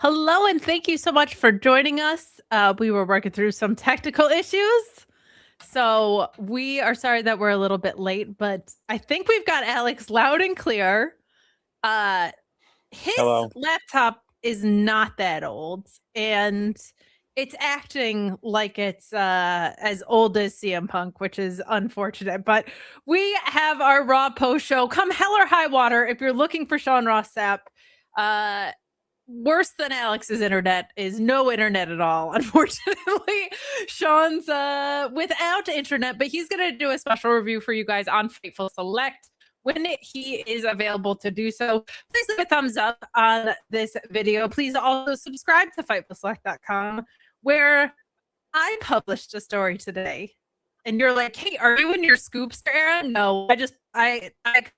Hello, and thank you so much for joining us. We were working through some technical issues, so we are sorry that we're a little bit late, but I think we've got Alex loud and clear. His Hello. laptop is not that old, and it's acting like it's as old as CM Punk, which is unfortunate. But we have our Raw post show. Come hell or high water, if you're looking for Sean Ross Sapp, worse than Alex's internet is no internet at all. Unfortunately, Sean's without internet, but he's going to do a special review for you guys on Fightful Select when he is available to do so. Please leave a thumbs up on this video. Please also subscribe to FightfulSelect.com, where I published a story today. And you're like, hey, are you in your Scoopster era? No, I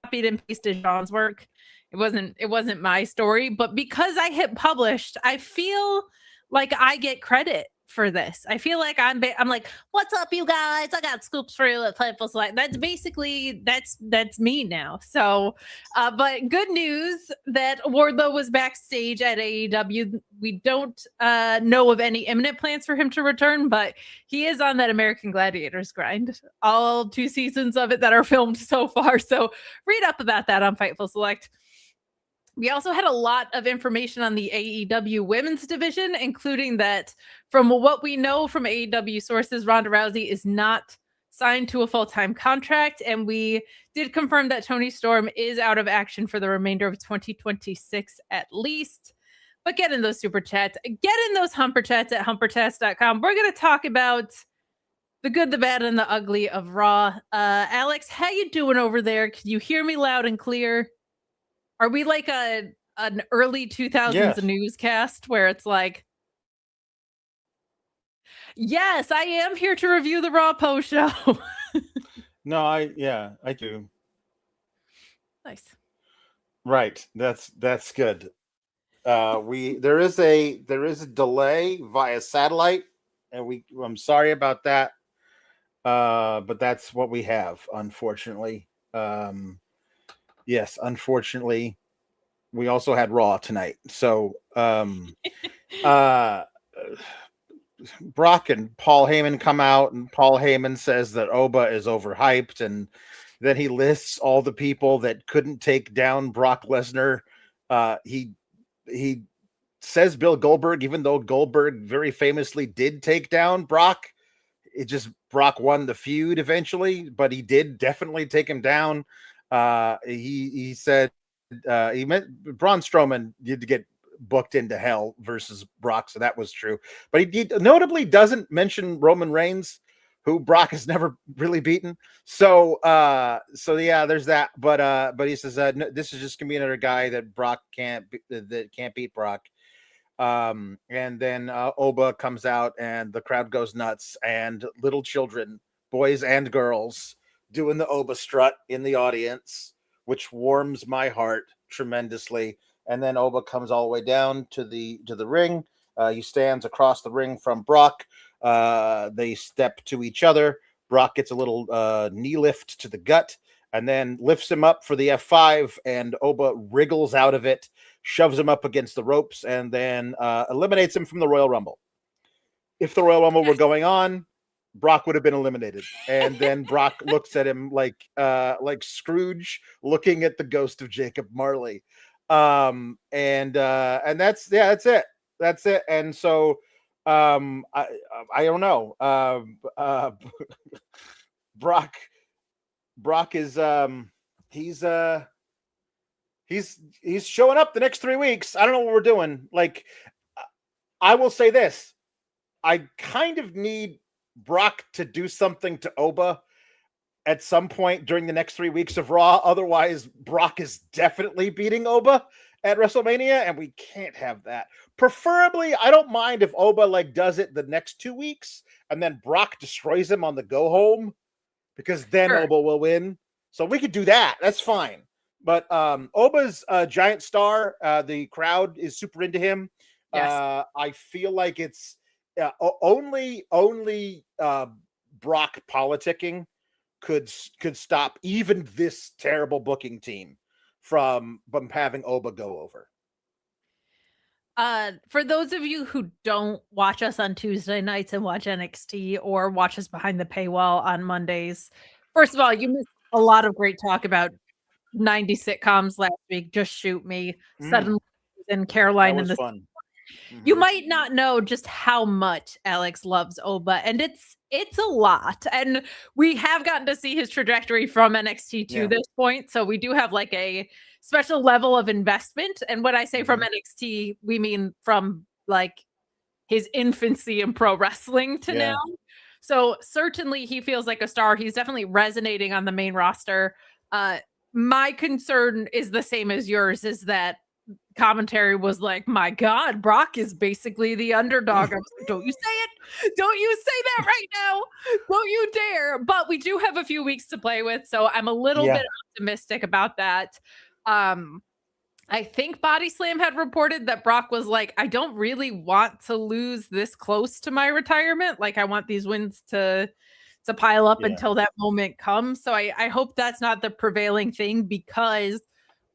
copied and pasted Sean's work. It wasn't my story, but because I hit published, I feel like I get credit for this. I feel like I'm like, what's up, you guys? I got scoops for you at Playful Select. That's basically that's me now. So, but good news that Wardlow was backstage at AEW. We don't know of any imminent plans for him to return, but he is on that American Gladiators grind. All 2 seasons of it that are filmed so far. So read up about that on Fightful Select. We also had a lot of information on the AEW women's division, including that from what we know from AEW sources, Ronda Rousey is not signed to a full-time contract. And we did confirm that Toni Storm is out of action for the remainder of 2026 at least. But get in those super chats. Get in those humper chats at humperchats.com. We're going to talk about the good, the bad, and the ugly of Raw. Alex, how you doing over there? Can you hear me loud and clear? Are we like an early 2000s Yes. newscast where it's like, yes, I am here to review the Raw post show. No, I do. Nice. Right. That's good. There is a delay via satellite, and I'm sorry about that. But that's what we have, unfortunately. Yes, unfortunately, we also had Raw tonight. So Brock and Paul Heyman come out, and Paul Heyman says that Oba is overhyped, and then he lists all the people that couldn't take down Brock Lesnar. He says Bill Goldberg, even though Goldberg very famously did take down Brock. Brock won the feud eventually, but he did definitely take him down. He said he meant Braun Strowman did get booked into hell versus Brock, so that was true. But he notably doesn't mention Roman Reigns, who Brock has never really beaten. So yeah, there's that. But he says this is just gonna be another guy that can't beat Brock. And then Oba comes out, and the crowd goes nuts, and little children, boys and girls, doing the Oba strut in the audience, which warms my heart tremendously. And then Oba comes all the way down to the ring. He stands across the ring from Brock. They step to each other. Brock gets a little knee lift to the gut, and then lifts him up for the F5, and Oba wriggles out of it, shoves him up against the ropes, and then eliminates him from the Royal Rumble. If the Royal Rumble were going on, Brock would have been eliminated. And then Brock looks at him like Scrooge looking at the ghost of Jacob Marley. And that's it. That's it. And so I don't know. Brock is he's showing up the next 3 weeks. I don't know what we're doing. Like, I will say this. I kind of need Brock to do something to Oba at some point during the next 3 weeks of Raw. Otherwise, Brock is definitely beating Oba at WrestleMania, and we can't have that. Preferably, I don't mind if Oba does it the next 2 weeks, and then Brock destroys him on the go home, because then Sure. Oba will win. So we could do that. That's fine. But Oba's a giant star. The crowd is super into him. Yes. I feel like it's only Brock politicking could stop even this terrible booking team from having Oba go over. For those of you who don't watch us on Tuesday nights and watch NXT or watch us behind the paywall on Mondays, first of all, you missed a lot of great talk about 90 sitcoms last week. Just Shoot Me, Suddenly in Caroline That and was the fun. You might not know just how much Alex loves Oba, and it's a lot. And we have gotten to see his trajectory from NXT to this point, so we do have like a special level of investment. And when I say from NXT, we mean from like his infancy in pro wrestling to now. So certainly he feels like a star. He's definitely resonating on the main roster. My concern is the same as yours, is that commentary was like, my God, Brock is basically the underdog. I was like, don't you say it. Don't you say that right now. Don't you dare. But we do have a few weeks to play with, so I'm a little bit optimistic about that. I think Body Slam had reported that Brock was like, I don't really want to lose this close to my retirement. Like, I want these wins to pile up until that moment comes. So I hope that's not the prevailing thing, because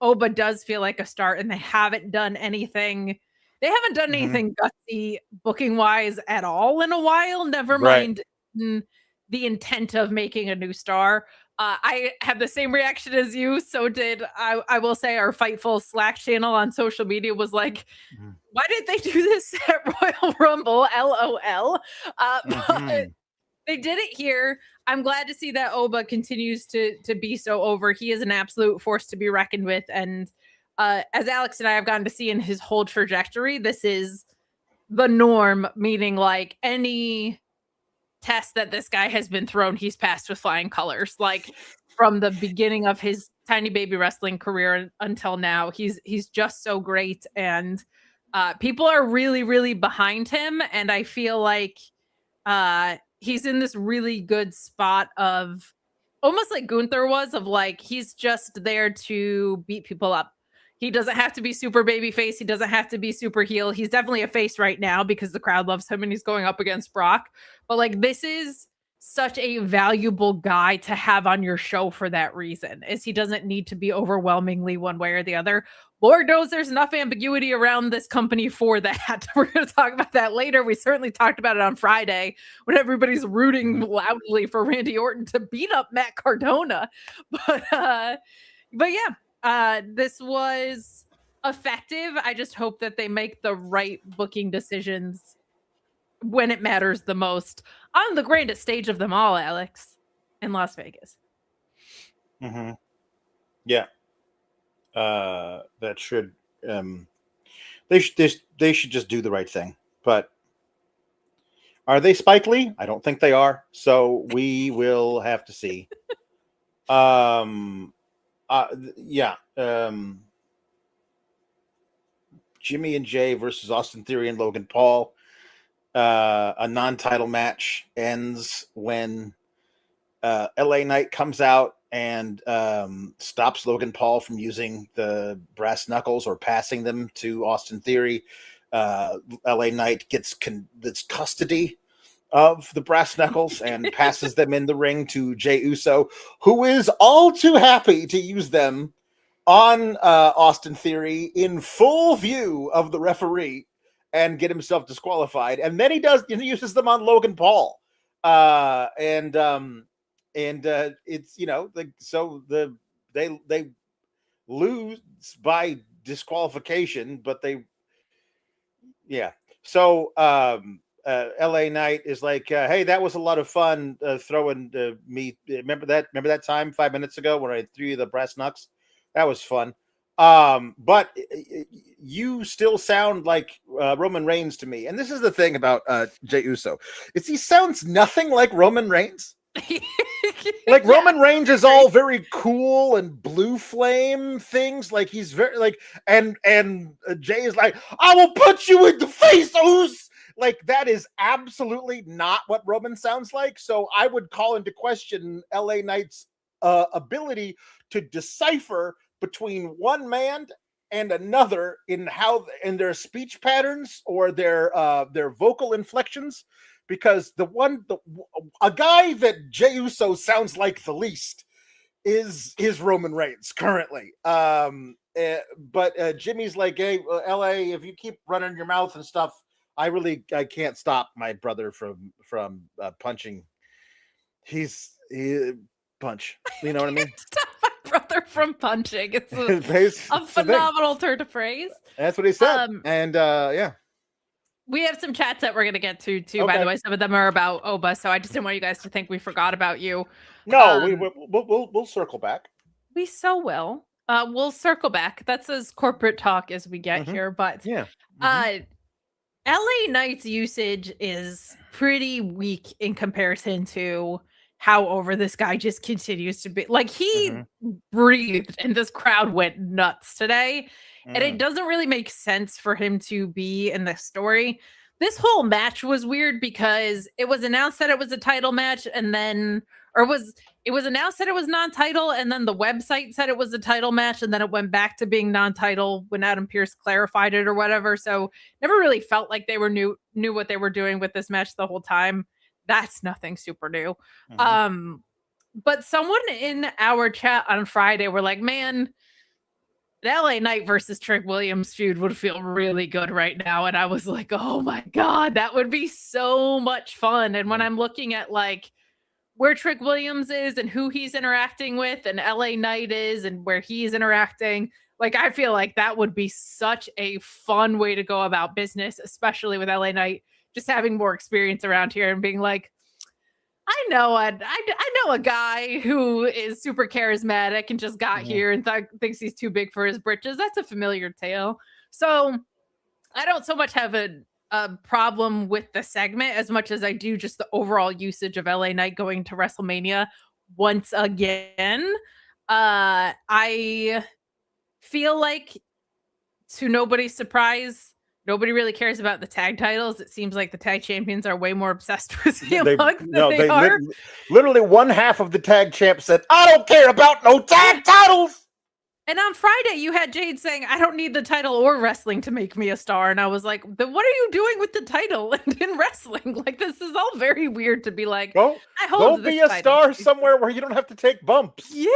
Oba does feel like a start, and they haven't done anything. They haven't done anything gutsy booking wise at all in a while. Never mind the intent of making a new star. I had the same reaction as you. So did I will say our Fightful Slack channel on social media was like, why did they do this at Royal Rumble? LOL. But they did it here. I'm glad to see that Oba continues to be so over. He is an absolute force to be reckoned with. And as Alex and I have gotten to see in his whole trajectory, this is the norm, meaning like any test that this guy has been thrown, he's passed with flying colors. Like from the beginning of his tiny baby wrestling career until now, he's just so great. And people are really, really behind him. And I feel like he's in this really good spot of almost like Gunther was, of like, he's just there to beat people up. He doesn't have to be super baby face. He doesn't have to be super heel. He's definitely a face right now because the crowd loves him and he's going up against Brock. But like, this is such a valuable guy to have on your show for that reason, is he doesn't need to be overwhelmingly one way or the other. Lord knows there's enough ambiguity around this company for that. We're going to talk about that later. We certainly talked about it on Friday when everybody's rooting loudly for Randy Orton to beat up Matt Cardona. But yeah, this was effective. I just hope that they make the right booking decisions when it matters the most on the grandest stage of them all, Alex, in Las Vegas. Yeah. That should they should just do the right thing. But are they Spike Lee? I don't think they are. So we will have to see. Jimmy and Jay versus Austin Theory and Logan Paul. A non-title match ends when LA Knight comes out and stops Logan Paul from using the brass knuckles or passing them to Austin Theory. LA Knight gets custody of the brass knuckles and passes them in the ring to Jey Uso, who is all too happy to use them on Austin Theory in full view of the referee and get himself disqualified. And then he uses them on Logan Paul. And it's, they lose by disqualification, but so LA Knight is like, hey, that was a lot of fun throwing me. Remember that time 5 minutes ago when I threw you the brass knucks? That was fun. But you still sound like Roman Reigns to me. And this is the thing about Jey Uso, is he sounds nothing like Roman Reigns. Like Roman Reigns is all very cool and blue flame things. Like he's very like, and Jay is like, I will put you in the face, Oos. Like that is absolutely not what Roman sounds like. So I would call into question LA Knight's ability to decipher between one man and another in their speech patterns or their vocal inflections, because a guy that Jey Uso sounds like the least is Roman Reigns currently. But Jimmy's like, hey, LA, if you keep running your mouth and stuff, I can't stop my brother from punching. He punch. You know what I mean? Stop my brother from punching. It's a phenomenal turn of phrase. That's what he said. And yeah. We have some chats that we're going to get to too, by the way. Some of them are about Oba, so I just didn't want you guys to think we forgot about you. No, we'll circle back. We so will. We'll circle back. That's as corporate talk as we get here. But yeah. LA Knight's usage is pretty weak in comparison to how over this guy just continues to be. Like, he breathed and this crowd went nuts today. And it doesn't really make sense for him to be in the story. This whole match was weird because it was announced that it was a title match, and then it was announced that it was non-title, and then the website said it was a title match, and then it went back to being non-title when Adam Pearce clarified it or whatever. So never really felt like they were knew what they were doing with this match the whole time. That's nothing super new. But someone in our chat on Friday were like, man, the LA Knight versus Trick Williams feud would feel really good right now. And I was like, oh my God, that would be so much fun. And when I'm looking at like where Trick Williams is and who he's interacting with, and LA Knight is and where he's interacting, like, I feel like that would be such a fun way to go about business, especially with LA Knight just having more experience around here and being like, I know a guy who is super charismatic and just got here and thinks he's too big for his britches. That's a familiar tale. So I don't so much have a problem with the segment as much as I do just the overall usage of LA Knight going to WrestleMania once again. I feel like, to nobody's surprise, nobody really cares about the tag titles. It seems like the tag champions are way more obsessed with CM Punk than they are. Literally one half of the tag champ said, I don't care about no tag titles. And on Friday, you had Jade saying, I don't need the title or wrestling to make me a star. And I was like, then what are you doing with the title and in wrestling? Like, this is all very weird to be like, go be a star somewhere where you don't have to take bumps. Yeah,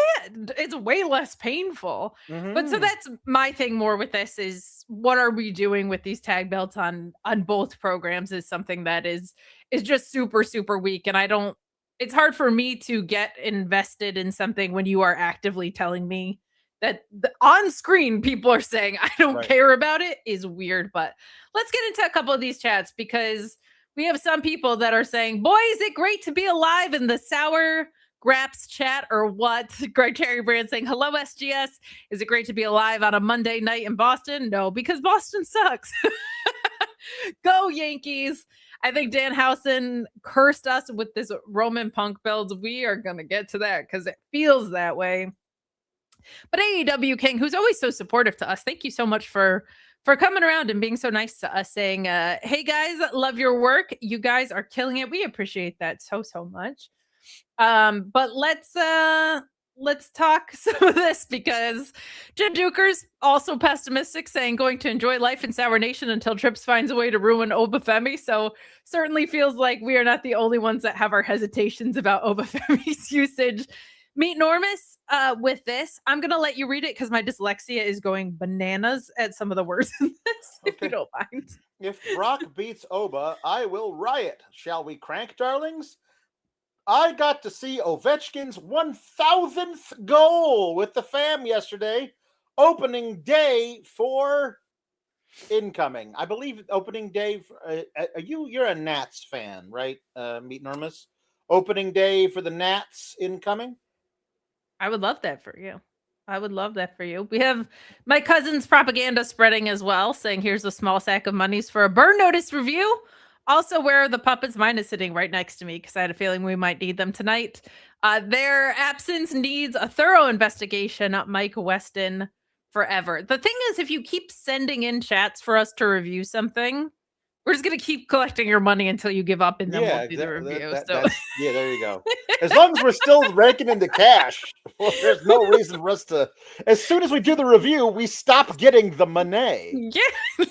it's way less painful. But so that's my thing more with this is, what are we doing with these tag belts on both programs is something that is just super, super weak. And it's hard for me to get invested in something when you are actively telling me that on screen people are saying I don't care about it is weird. But let's get into a couple of these chats, because we have some people that are saying, boy, is it great to be alive in the Sour Graps chat or what? Greg Cherry Brand saying, hello, SGS. Is it great to be alive on a Monday night in Boston? No, because Boston sucks. Go Yankees. I think Dan Housen cursed us with this Roman Punk build. We are going to get to that because it feels that way. But AEW King, who's always so supportive to us, thank you so much for coming around and being so nice to us, saying, hey guys, love your work. You guys are killing it. We appreciate that so much. But let's talk some of this, because Jim Duker's also pessimistic, saying going to enjoy life in Sour Nation until Trips finds a way to ruin Oba Femi. So certainly feels like we are not the only ones that have our hesitations about Oba Femi's usage. Meet Normus with this. I'm going to let you read it because my dyslexia is going bananas at some of the words in this, if you don't mind. If Brock beats Oba, I will riot. Shall we crank, darlings? I got to see Ovechkin's 1,000th goal with the fam yesterday. Opening day for incoming. I believe opening day. You're a Nats fan, right? Meet Normus. Opening day for the Nats incoming. I would love that for you. I would love that for you. We have my cousin's propaganda spreading as well, saying here's a small sack of monies for a burn notice review. Also, where are the puppets? Mine is sitting right next to me because I had a feeling we might need them tonight. Their absence needs a thorough investigation. Mike Weston forever. The thing is, if you keep sending in chats for us to review something, we're just going to keep collecting your money until you give up, and then we'll do the review. Yeah, there you go. As long as we're still raking into cash, well, there's no reason for us to. As soon as we do the review, we stop getting the money. Yeah.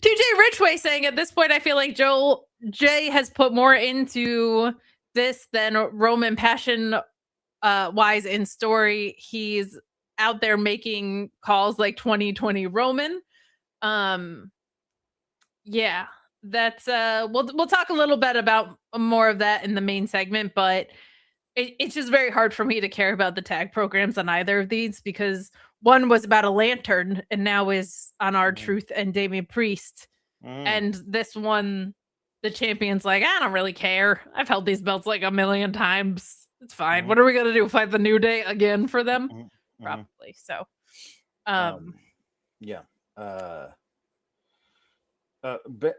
TJ Richway saying, at this point, I feel like Jay has put more into this than Roman passion wise in story. He's out there making calls like 2020 Roman. Yeah, that's we'll talk a little bit about more of that in the main segment, but it's just very hard for me to care about the tag programs on either of these because one was about a lantern and now is on R-Truth and Damian Priest. And this one, the champion's like, I don't really care. I've held these belts like a million times. It's fine. What are we gonna do? Fight the New Day again for them? Probably. So yeah.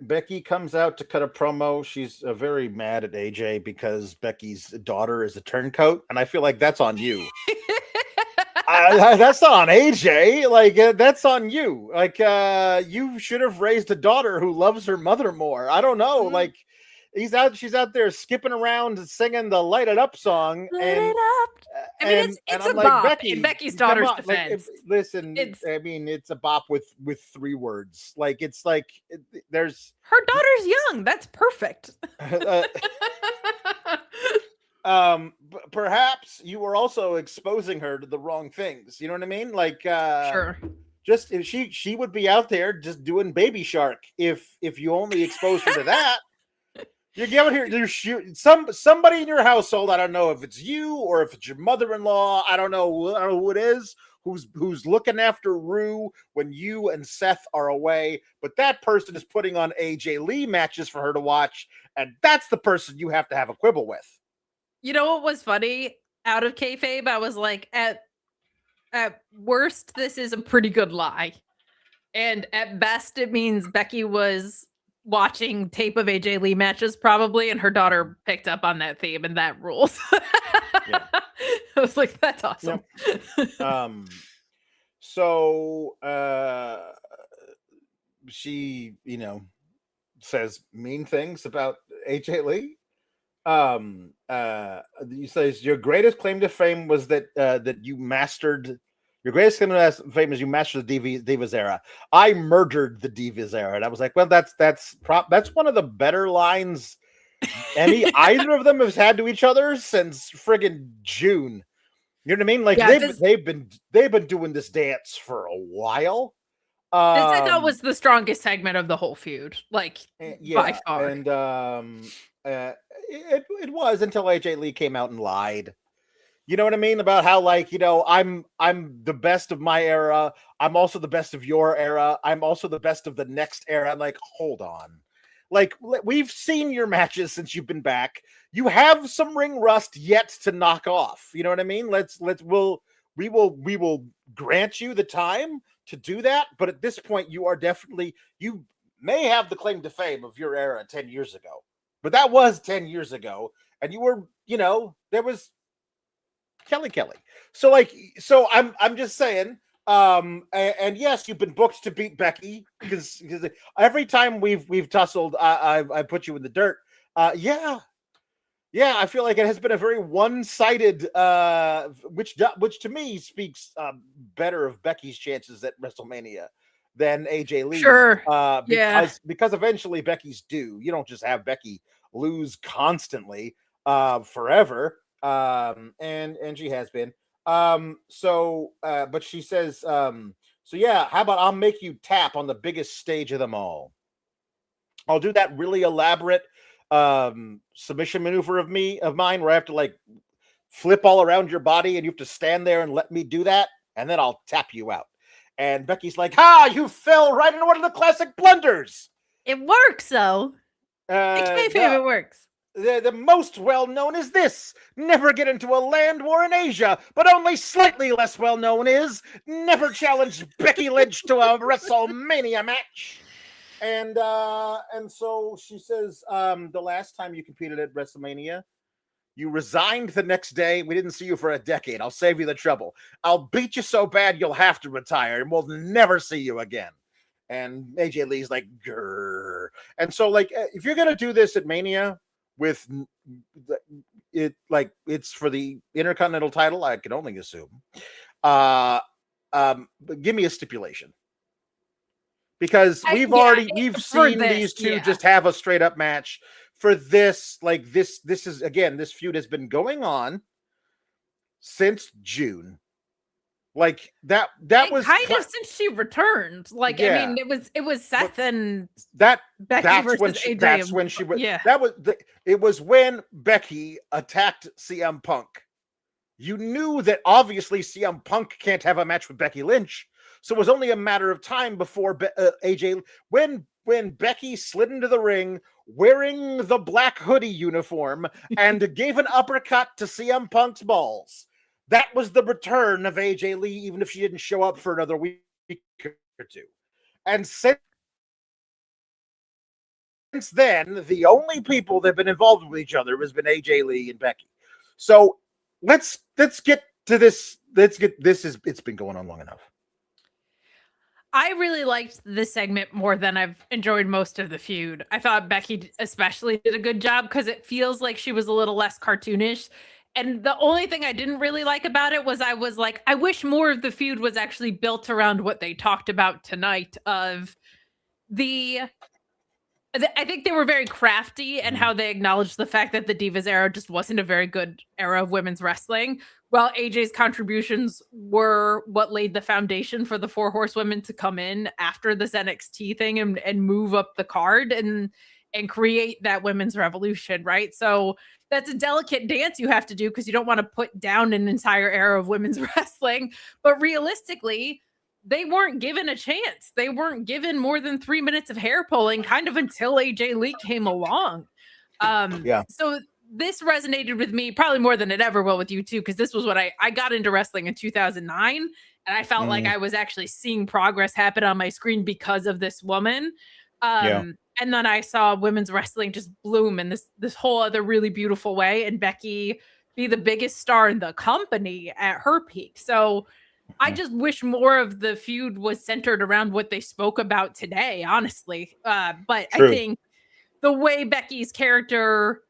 Becky comes out to cut a promo. She's very mad at AJ because Becky's daughter is a turncoat, and I feel like that's on you. That's not on AJ. Like that's on you. Like you should have raised a daughter who loves her mother more. I don't know. Like she's out there skipping around singing the "Light It Up" song. Light it up. I mean, it's a like, bop Becky, in Becky's daughter's defense. Listen, I mean, it's a bop with 3 words. Like it's like there's her daughter's young. That's perfect. Perhaps you were also exposing her to the wrong things. You know what I mean? Like, sure. Just if she would be out there just doing Baby Shark if you only exposed her to that. You're giving here. There's somebody in your household. I don't know if it's you or if it's your mother-in-law. I don't know who it is. Who's looking after Rue when you and Seth are away, but that person is putting on AJ Lee matches for her to watch, and that's the person you have to have a quibble with. You know what was funny? Out of kayfabe, I was like, at worst, this is a pretty good lie. And at best, it means Becky was watching tape of AJ Lee matches probably, and her daughter picked up on that theme, and that rules. Yeah. I was like, that's awesome. Yep. So she, says mean things about AJ Lee. You says your greatest claim to fame was that you mastered. Your greatest claim to fame is you mastered the Divas era. I murdered the Divas era, and I was like, well, that's one of the better lines either of them has had to each other since friggin' June. You know what I mean? Like they've been doing this dance for a while. This I thought was the strongest segment of the whole feud, like by far. And it was until AJ Lee came out and lied. You know what I mean? About how, like, I'm the best of my era. I'm also the best of your era. I'm also the best of the next era. I'm like, hold on. Like, we've seen your matches since you've been back. You have some ring rust yet to knock off. You know what I mean? We will grant you the time to do that. But at this point, you may have the claim to fame of your era 10 years ago, but that was 10 years ago. And you were, there was Kelly. So I'm just saying, and yes, you've been booked to beat Becky because every time we've tussled, I put you in the dirt. Yeah, I feel like it has been a very one-sided, which to me speaks better of Becky's chances at WrestleMania than AJ Lee. Sure. Because eventually Becky's due. You don't just have Becky lose constantly forever. And she has been. But she says, how about I'll make you tap on the biggest stage of them all. I'll do that really elaborate submission maneuver of mine where I have to like flip all around your body and you have to stand there and let me do that, and then I'll tap you out. And Becky's like, you fell right into one of the classic blunders. It works though. It works. The most well-known is this: never get into a land war in Asia, but only slightly less well-known is never challenge Becky Lynch to a WrestleMania match. And so she says, the last time you competed at WrestleMania, you resigned the next day. We didn't see you for a decade. I'll save you the trouble. I'll beat you so bad you'll have to retire, and we'll never see you again. And AJ Lee's like, grrr. And so, like, if you're gonna do this at Mania with it, like, it's for the Intercontinental title, I can only assume. But give me a stipulation. Because we've seen these two just have a straight up match. For this, like this is, again, this feud has been going on since June. Like that and was kind of since she returned. Like, I mean, it was Seth and Becky that's when versus she AJ. that's when she Yeah. it was when Becky attacked CM Punk. You knew that obviously CM Punk can't have a match with Becky Lynch, so it was only a matter of time before AJ when Becky slid into the ring wearing the black hoodie uniform and gave an uppercut to CM Punk's balls. That was the return of AJ Lee, even if she didn't show up for another week or two. And since then, the only people that have been involved with each other has been AJ Lee and Becky. So let's get to this. It's been going on long enough. I really liked this segment more than I've enjoyed most of the feud. I thought Becky especially did a good job because it feels like she was a little less cartoonish. And the only thing I didn't really like about it was I was like, I wish more of the feud was actually built around what they talked about tonight of I think they were very crafty and how they acknowledged the fact that the Divas era just wasn't a very good era of women's wrestling. While AJ's contributions were what laid the foundation for the Four Horsewomen to come in after this NXT thing and move up the card and create that women's revolution, right? So that's a delicate dance you have to do because you don't want to put down an entire era of women's wrestling. But realistically, they weren't given a chance. They weren't given more than 3 minutes of hair pulling kind of until AJ Lee came along. So this resonated with me probably more than it ever will with you too, because this was what I got into wrestling in 2009. And I felt like I was actually seeing progress happen on my screen because of this woman. And then I saw women's wrestling just bloom in this whole other really beautiful way. And Becky be the biggest star in the company at her peak. So I just wish more of the feud was centered around what they spoke about today, honestly. But I think the way Becky's character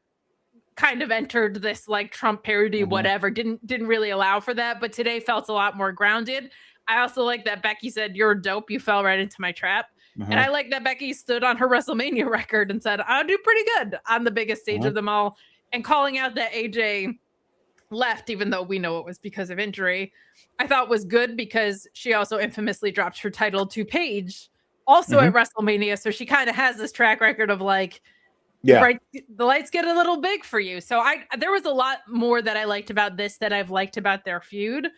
kind of entered this like Trump parody, whatever, didn't really allow for that. But today felt a lot more grounded. I also like that Becky said, "You're a dope. You fell right into my trap." And I like that Becky stood on her WrestleMania record and said, "I'll do pretty good on the biggest stage of them all." And calling out that AJ left, even though we know it was because of injury, I thought was good because she also infamously dropped her title to Paige also at WrestleMania. So she kind of has this track record of like, right, the lights get a little big for you. So there was a lot more that I liked about this that I've liked about their feud.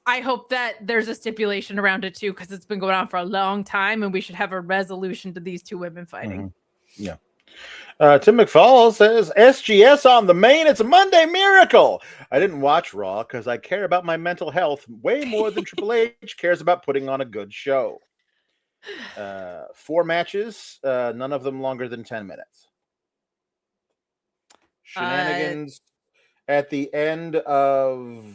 I hope that there's a stipulation around it too, because it's been going on for a long time and we should have a resolution to these two women fighting. Yeah. Tim McFall says, SGS on the main. It's a Monday miracle. I didn't watch Raw because I care about my mental health way more than Triple H cares about putting on a good show. 4 matches, none of them longer than 10 minutes. Shenanigans at the end of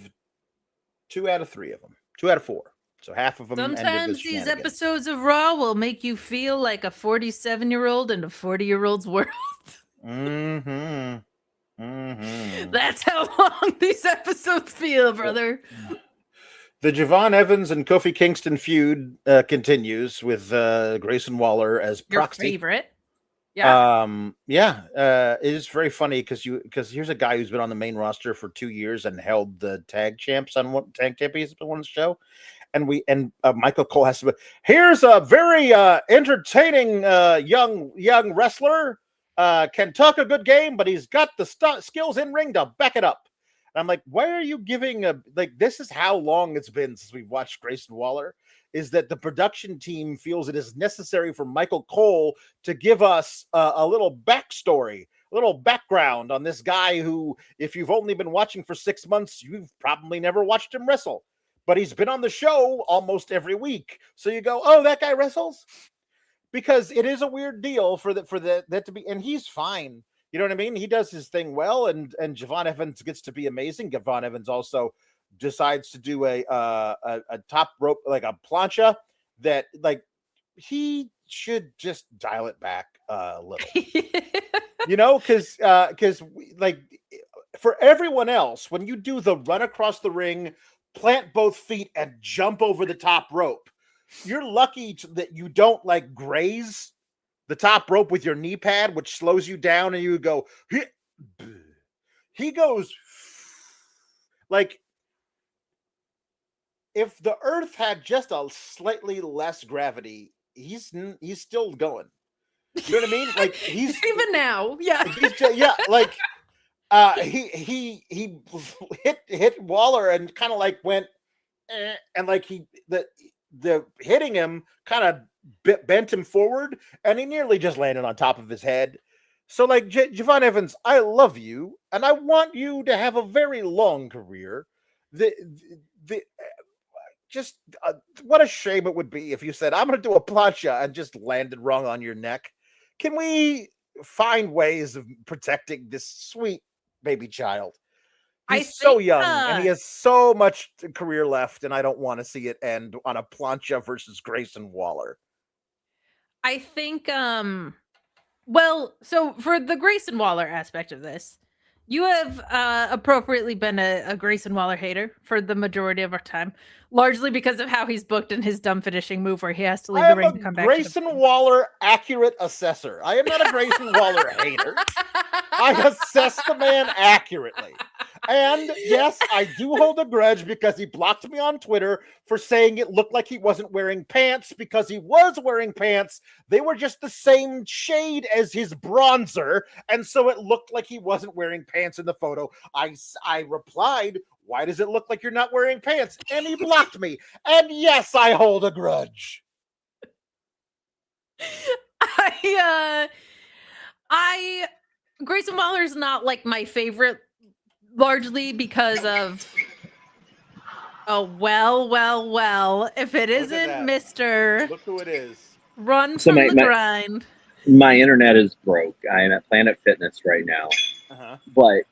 2 out of 3 of them. 2 out of 4. So half of them. Sometimes these episodes of Raw will make you feel like a 47-year-old in a 40-year-old's world. That's how long these episodes feel, brother. The Javon Evans and Kofi Kingston feud continues with Grayson Waller as proxy. Your favorite. Yeah. It is very funny because here's a guy who's been on the main roster for 2 years and held the tag champs on one tag champions on the show. And Michael Cole has to be, here's a very entertaining young wrestler, can talk a good game, but he's got the skills in ring to back it up. And I'm like, why are you giving this is how long it's been since we've watched Grayson Waller, is that the production team feels it is necessary for Michael Cole to give us a little backstory, a little background on this guy who, if you've only been watching for 6 months, you've probably never watched him wrestle. But he's been on the show almost every week. So you go, oh, that guy wrestles? Because it is a weird deal for that to be, and he's fine. You know what I mean? He does his thing well, and Javon Evans gets to be amazing. Javon Evans also decides to do a top rope, like a plancha, that like he should just dial it back a little. You know, because like for everyone else, when you do the run across the ring, plant both feet and jump over the top rope, you're lucky that you don't like graze the top rope with your knee pad, which slows you down, and you go, he goes like if the Earth had just a slightly less gravity, he's still going. You know what I mean? Like he's even now, yeah. He's just, yeah, like he hit Waller and kind of like went, and like the hitting him kind of bent him forward, and he nearly just landed on top of his head. So like Javon Evans, I love you, and I want you to have a very long career. The just what a shame it would be if you said, I'm going to do a plancha and just landed wrong on your neck. Can we find ways of protecting this sweet baby child? He's so young and he has so much career left, and I don't want to see it end on a plancha versus Grayson Waller. I think, well, so for the Grayson Waller aspect of this, you have appropriately been a Grayson Waller hater for the majority of our time, largely because of how he's booked in his dumb finishing move where he has to leave the ring to come back. Grayson Waller accurate assessor. I am not a Grayson Waller hater. I assess the man accurately. And yes, I do hold a grudge because he blocked me on Twitter for saying it looked like he wasn't wearing pants, because he was wearing pants. They were just the same shade as his bronzer, and so it looked like he wasn't wearing pants in the photo. I replied, why does it look like you're not wearing pants? And he blocked me. And yes, I hold a grudge. Grayson Waller's not like my favorite, largely because of well, if it isn't Mr. Look who it is. Run from the grind. My internet is broke. I am at Planet Fitness right now. But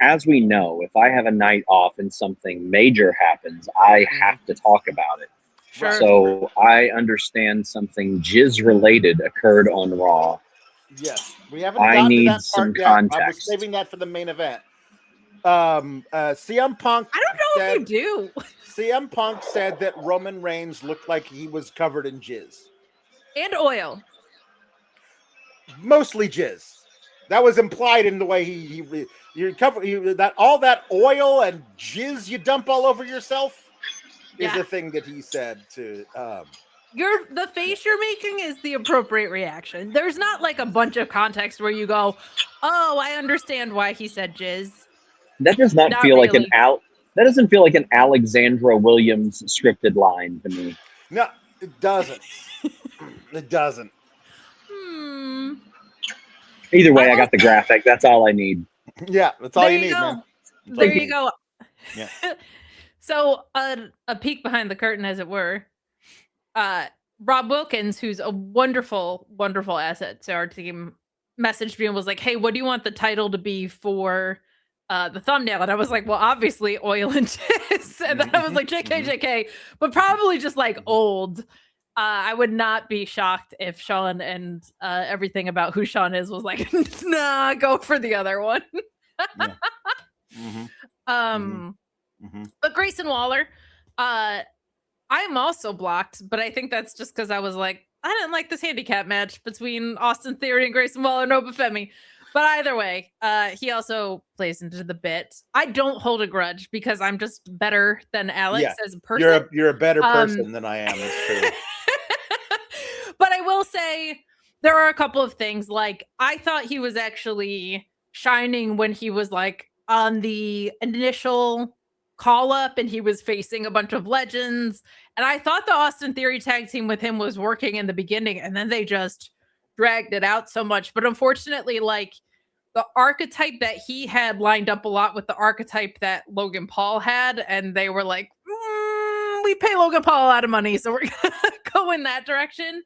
as we know, if I have a night off and something major happens, I have to talk about it. Sure. So I understand something jizz related occurred on Raw. Yes, we haven't gotten to that part yet. Context. I was saving that for the main event. CM Punk. I don't know if you do. CM Punk said that Roman Reigns looked like he was covered in jizz and oil. Mostly jizz. That was implied in the way you cover that all that oil and jizz you dump all over yourself is a thing that he said to. The face you're making is the appropriate reaction. There's not like a bunch of context where you go, "Oh, I understand why he said jizz." That does not feel like that doesn't feel like an Alexandra Williams scripted line to me. No, it doesn't. It doesn't. Either way, I got the graphic. That's all I need. Yeah, that's all you need, man. There you go. Yeah. So a peek behind the curtain, as it were. Rob Wilkins, who's a wonderful, wonderful asset to our team, messaged me and was like, "Hey, what do you want the title to be for the thumbnail?" And I was like, "Well, obviously oil and jizz." And then I was like, JK, but probably just like old. I would not be shocked if Sean and everything about who Sean is was like, nah, go for the other one. But Grayson Waller, I am also blocked, but I think that's just because I was like, I didn't like this handicap match between Austin Theory and Grayson Waller and Oba Femi. But either way, he also plays into the bit. I don't hold a grudge because I'm just better than Alex as a person. You're a better person than I am. It's true. But I will say there are a couple of things. Like, I thought he was actually shining when he was like on the initial call up and he was facing a bunch of legends. And I thought the Austin Theory tag team with him was working in the beginning, and then they just dragged it out so much. But unfortunately, like, the archetype that he had lined up a lot with the archetype that Logan Paul had, and they were like, we pay Logan Paul a lot of money, so we're gonna go in that direction.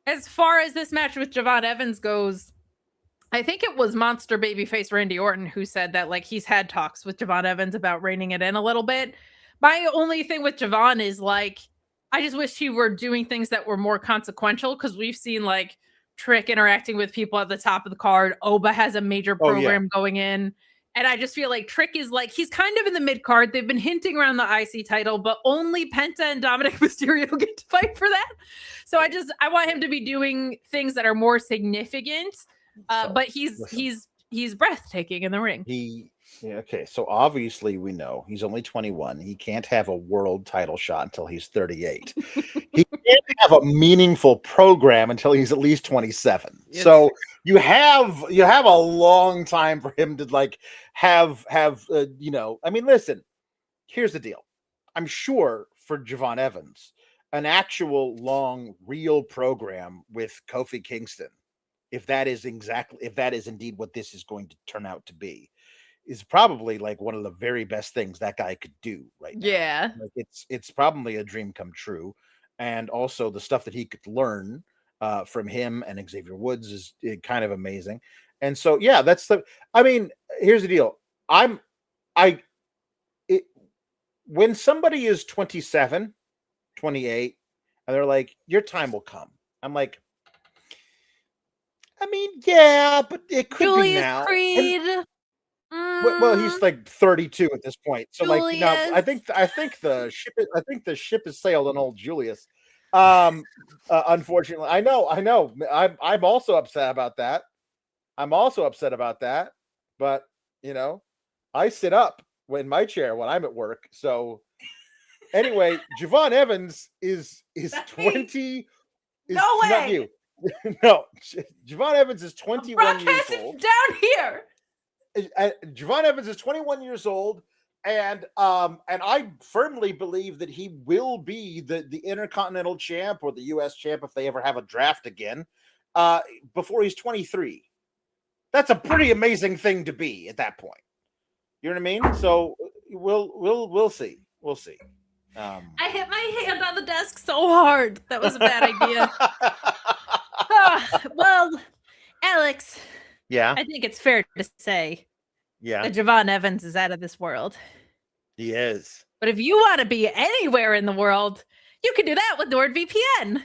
As far as this match with Javon Evans goes, I think it was monster babyface Randy Orton who said that, like, he's had talks with Javon Evans about reining it in a little bit. My only thing with Javon is, like, I just wish he were doing things that were more consequential, because we've seen, like, Trick interacting with people at the top of the card. Oba has a major program going in. And I just feel like Trick is like, he's kind of in the mid card. They've been hinting around the IC title, but only Penta and Dominic Mysterio get to fight for that. So I want him to be doing things that are more significant. But he's he's breathtaking in the ring. Okay, so obviously we know he's only 21. He can't have a world title shot until he's 38. He can't have a meaningful program until he's at least 27. Yes. So you have a long time for him to like have you know. I mean, listen. Here's the deal. I'm sure for Javon Evans, an actual long real program with Kofi Kingston, if that is indeed what this is going to turn out to be, is probably like one of the very best things that guy could do right now. Yeah. Like it's probably a dream come true. And also the stuff that he could learn from him and Xavier Woods is kind of amazing. And so, yeah, I mean, here's the deal. When somebody is 27, 28, and they're like, your time will come. I'm like, I mean, yeah, but it could be now. Creed. Well, he's like 32 at this point. So Julius. like now I think the ship has sailed on old Julius. Unfortunately. I know. I'm also upset about that. But you know, I sit up in my chair when I'm at work. So anyway, Javon Evans is 20. No way. Not you. No, Javon Evans is 21 years old. Down here. Javon Evans is 21 years old, and I firmly believe that he will be the Intercontinental champ or the U.S. champ if they ever have a draft again, before he's 23. That's a pretty amazing thing to be at that point. You know what I mean? So we'll see. We'll see. I hit my hand on the desk so hard. That was a bad idea. Well, Alex. Yeah. I think it's fair to say that Javon Evans is out of this world. He is. But if you want to be anywhere in the world, you can do that with NordVPN.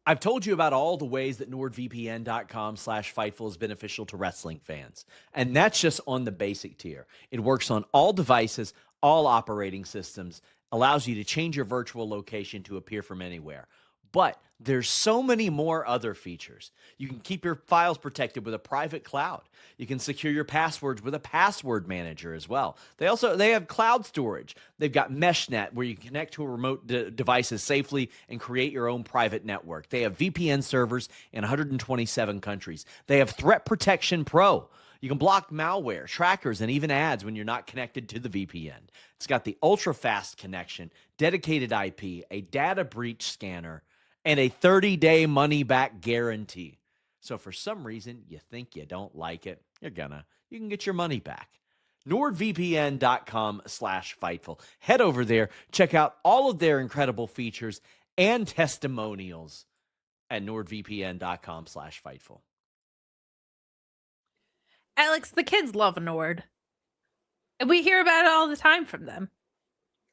I've told you about all the ways that NordVPN.com/Fightful is beneficial to wrestling fans. And that's just on the basic tier. It works on all devices, all operating systems, allows you to change your virtual location to appear from anywhere. But there's so many more other features. You can keep your files protected with a private cloud. You can secure your passwords with a password manager as well. They have cloud storage. They've got MeshNet where you can connect to a remote devices safely and create your own private network. They have VPN servers in 127 countries. They have Threat Protection Pro. You can block malware, trackers, and even ads when you're not connected to the VPN. It's got the ultra-fast connection, dedicated IP, a data breach scanner, and a 30-day money-back guarantee. So for some reason you think you don't like it, you can get your money back. NordVPN.com/Fightful. Head over there, check out all of their incredible features and testimonials at NordVPN.com/Fightful. Alex, the kids love Nord. And we hear about it all the time from them.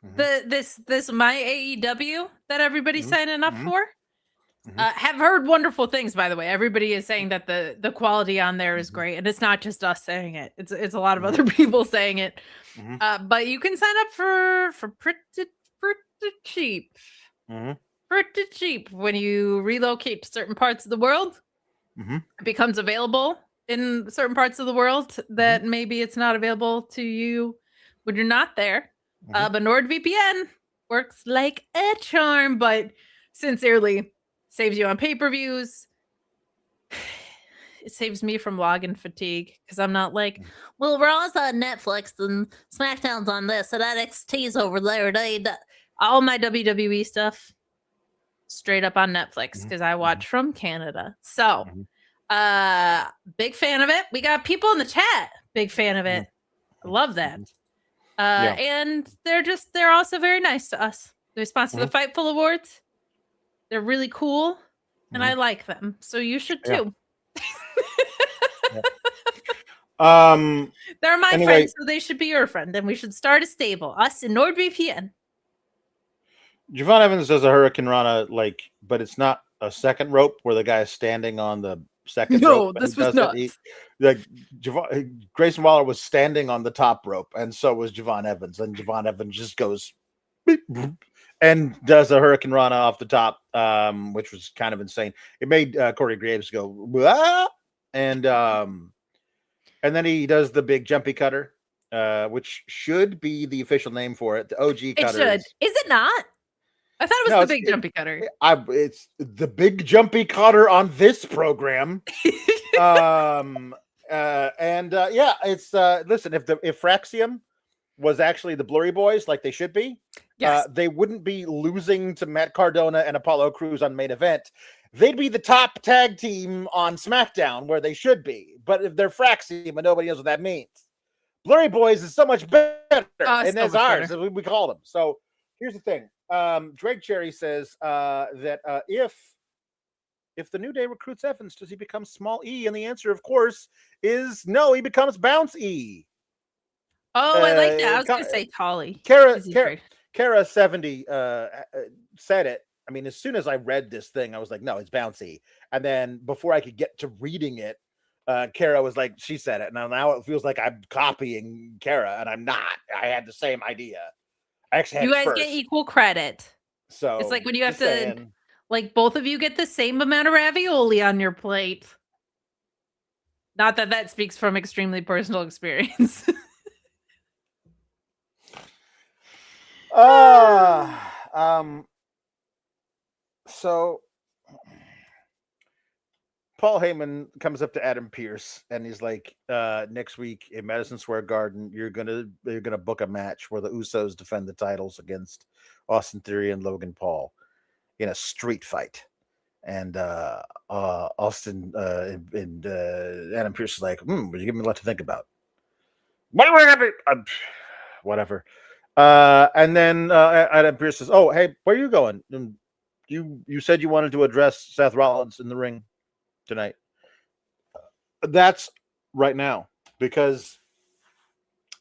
Mm-hmm. This My AEW that everybody's signing up for. Mm-hmm. Have heard wonderful things, by the way. Everybody is saying that the quality on there is great, and it's not just us saying it. It's a lot of other people saying it. Mm-hmm. But you can sign up for pretty cheap. Mm-hmm. Pretty cheap when you relocate to certain parts of the world. Mm-hmm. It becomes available in certain parts of the world that maybe it's not available to you when you're not there. Mm-hmm. But NordVPN works like a charm, but sincerely saves you on pay-per-views. It saves me from login fatigue because I'm not like, well, Raw's on Netflix and SmackDown's on this and NXT's over there. All my WWE stuff straight up on Netflix because I watch from Canada. So, big fan of it. We got people in the chat. Big fan of it. I love that. And they're also very nice to us. They sponsor the Fightful Awards. They're really cool, and I like them. So you should too. They're my friends, so they should be your friend, and we should start a stable. Us and NordVPN. Javon Evans does a Hurricane Rana, but it's not a second rope where the guy is standing on the second rope. No, this was nuts. Grayson Waller was standing on the top rope, and so was Javon Evans. And Javon Evans just goes beep, beep, and does a Hurricane Rana off the top, which was kind of insane. It made Corey Graves go, "Wah!" And And then he does the big jumpy cutter, which should be the official name for it. The OG cutter. It should. Is it not? I thought it was the big jumpy cutter. It's the big jumpy cutter on this program. It's listen, if Fraxium was actually the Blurry Boys like they should be, yes. They wouldn't be losing to Matt Cardona and Apollo Crews on main event. They'd be the top tag team on SmackDown where they should be. But if they're Fraxium and nobody knows what that means, Blurry Boys is so much better, and that's ours. We call them. So here's the thing. Drake Cherry says that if the New Day recruits Evans, does he become Small E? And the answer, of course, is no. He becomes Bounce E. Oh, I like that. I was going to say Tolly. Kara 70 said it. I mean, as soon as I read this thing, I was like, no, it's Bouncy. And then before I could get to reading it, Kara was like, she said it. Now it feels like I'm copying Kara, and I'm not. I had the same idea. I actually had you guys get equal credit. So it's like when you have to, like, both of you get the same amount of ravioli on your plate. Not that that speaks from extremely personal experience. So Paul Heyman comes up to Adam Pearce and he's like, next week in Madison Square Garden, you're gonna book a match where the Usos defend the titles against Austin Theory and Logan Paul in a street fight. And Austin and Adam Pearce is like, you give me a lot to think about. Whatever. And then Adam Pearce says, "Oh, hey, where are you going? You said you wanted to address Seth Rollins in the ring tonight." That's right now because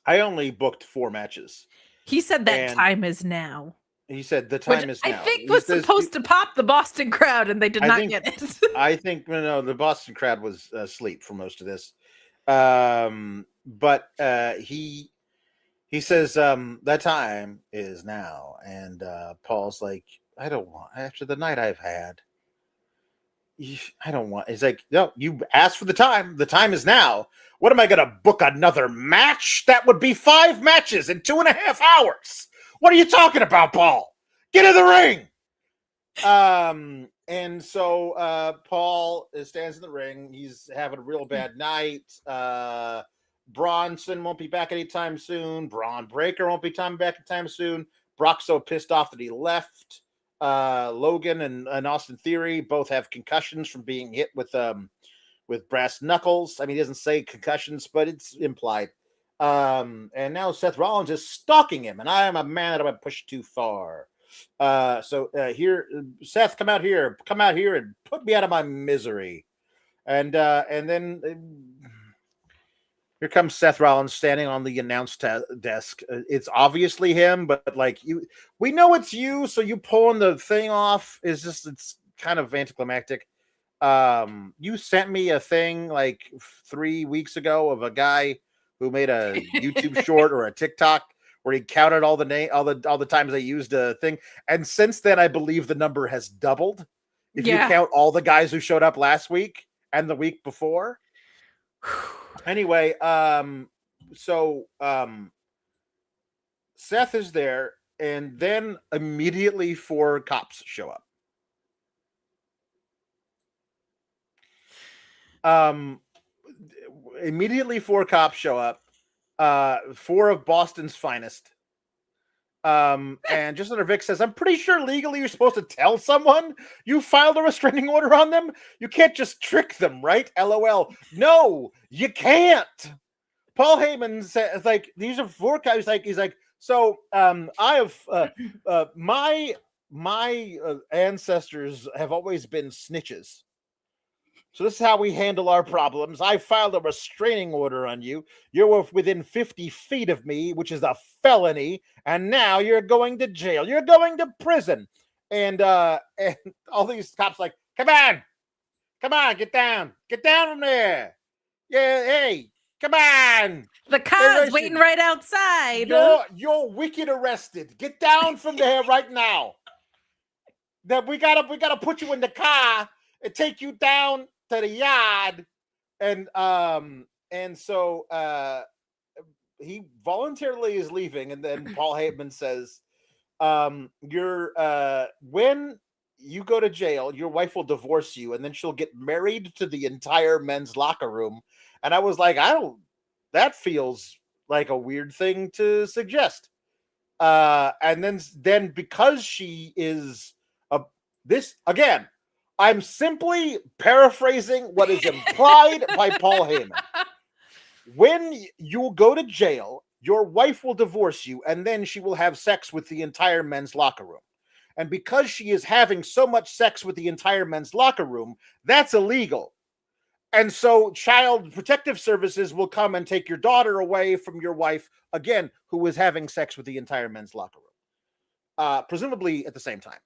I only booked 4 matches. He said that time is now. He said the time is now. I think was supposed to pop the Boston crowd, and they did not get it. I think the Boston crowd was asleep for most of this. But he says that time is now, and Paul's like, I don't want, after the night I've had, I don't want. He's like, no, you asked for the time. The time is now. What am I going to book another match? That would be 5 matches in 2.5 hours. What are you talking about, Paul? Get in the ring. And so Paul stands in the ring. He's having a real bad night. Bronson won't be back anytime soon. Braun Breaker won't be back anytime soon. Brock's so pissed off that he left. Logan and Austin Theory both have concussions from being hit with brass knuckles. I mean, he doesn't say concussions, but it's implied. And now Seth Rollins is stalking him, and I am a man that I'm pushed too far. So here, Seth, come out here and put me out of my misery. And then here comes Seth Rollins standing on the announce desk. It's obviously him, but like we know it's you. So you pulling the thing off it's kind of anticlimactic. You sent me a thing like 3 weeks ago of a guy who made a YouTube short or a TikTok where he counted all the times they used a thing. And since then, I believe the number has doubled. If you count all the guys who showed up last week and the week before. Anyway, Seth is there, and then immediately 4 cops show up. Immediately 4 cops show up, 4 of Boston's finest. And just under Vic says, I'm pretty sure legally you're supposed to tell someone you filed a restraining order on them. You can't just trick them, right? LOL. No, you can't. Paul Heyman says, like, these are 4 guys. He's like, so I have my ancestors have always been snitches. So this is how we handle our problems. I filed a restraining order on you. You're within 50 feet of me, which is a felony. And now you're going to jail. You're going to prison. And all these cops like, come on, get down from there. Yeah, hey, come on. The car's waiting right outside. You're wicked arrested. Get down from there right now. That we gotta put you in the car and take you down to the yard, and so he voluntarily is leaving, and then Paul Heyman says, when you go to jail, your wife will divorce you, and then she'll get married to the entire men's locker room. And I was like, that feels like a weird thing to suggest. And then because she is this again, I'm simply paraphrasing what is implied by Paul Heyman. When you go to jail, your wife will divorce you, and then she will have sex with the entire men's locker room. And because she is having so much sex with the entire men's locker room, that's illegal. And so Child Protective Services will come and take your daughter away from your wife, again, who is having sex with the entire men's locker room, presumably at the same time.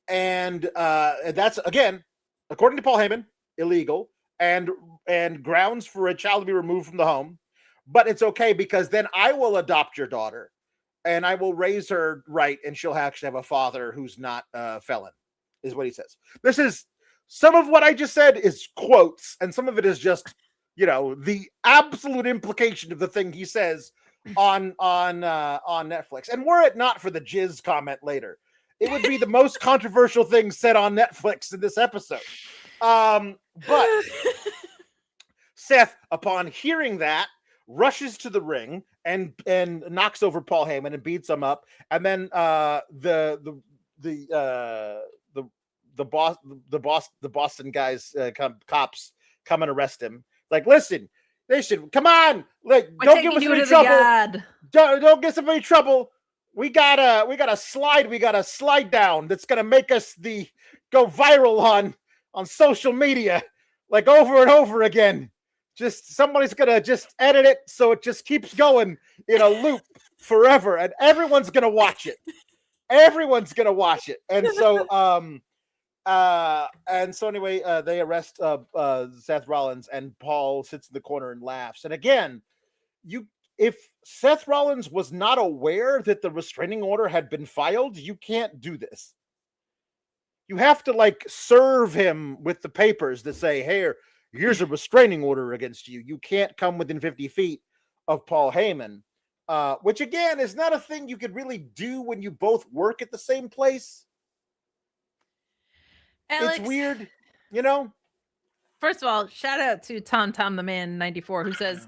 And that's, again, according to Paul Heyman, illegal and grounds for a child to be removed from the home. But it's okay because then I will adopt your daughter and I will raise her right, and she'll actually have a father who's not a felon, is what he says. This is some of what I just said is quotes, and some of it is just, the absolute implication of the thing he says on Netflix. And were it not for the jizz comment later, it would be the most controversial thing said on Netflix in this episode. But Seth, upon hearing that, rushes to the ring and knocks over Paul Heyman and beats him up, and then the Boston guys cops come and arrest him. Like, listen, come on, like, don't give us any trouble. Don't get somebody trouble. We got a slide down that's gonna make us go viral on social media, like, over and over again. Just somebody's gonna just edit it so it just keeps going in a loop forever, and everyone's gonna watch it. And so anyway, they arrest Seth Rollins, and Paul sits in the corner and laughs. And again, if Seth Rollins was not aware that the restraining order had been filed, you can't do this. You have to serve him with the papers that say, hey, here's a restraining order against you. You can't come within 50 feet of Paul Heyman, which again is not a thing you could really do when you both work at the same place. Alex, it's weird, First of all, shout out to Tom the Man 94, who says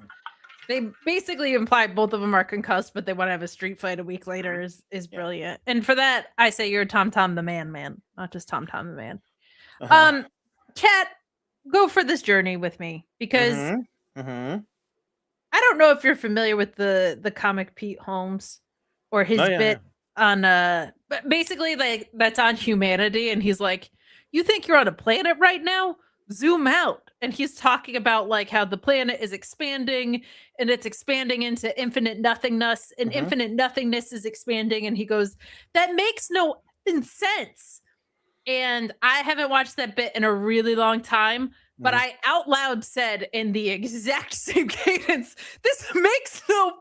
they basically imply both of them are concussed, but they want to have a street fight a week later is brilliant. And for that, I say you're Tom the Man, not just Tom the Man. Chat, go for this journey with me, because I don't know if you're familiar with the comic Pete Holmes or his bit on but basically that's on humanity, and he's like, you think you're on a planet right now? Zoom out. And he's talking about how the planet is expanding, and it's expanding into infinite nothingness, and infinite nothingness is expanding, and he goes, that makes no sense. And I haven't watched that bit in a really long time, but I out loud said in the exact same cadence, this makes no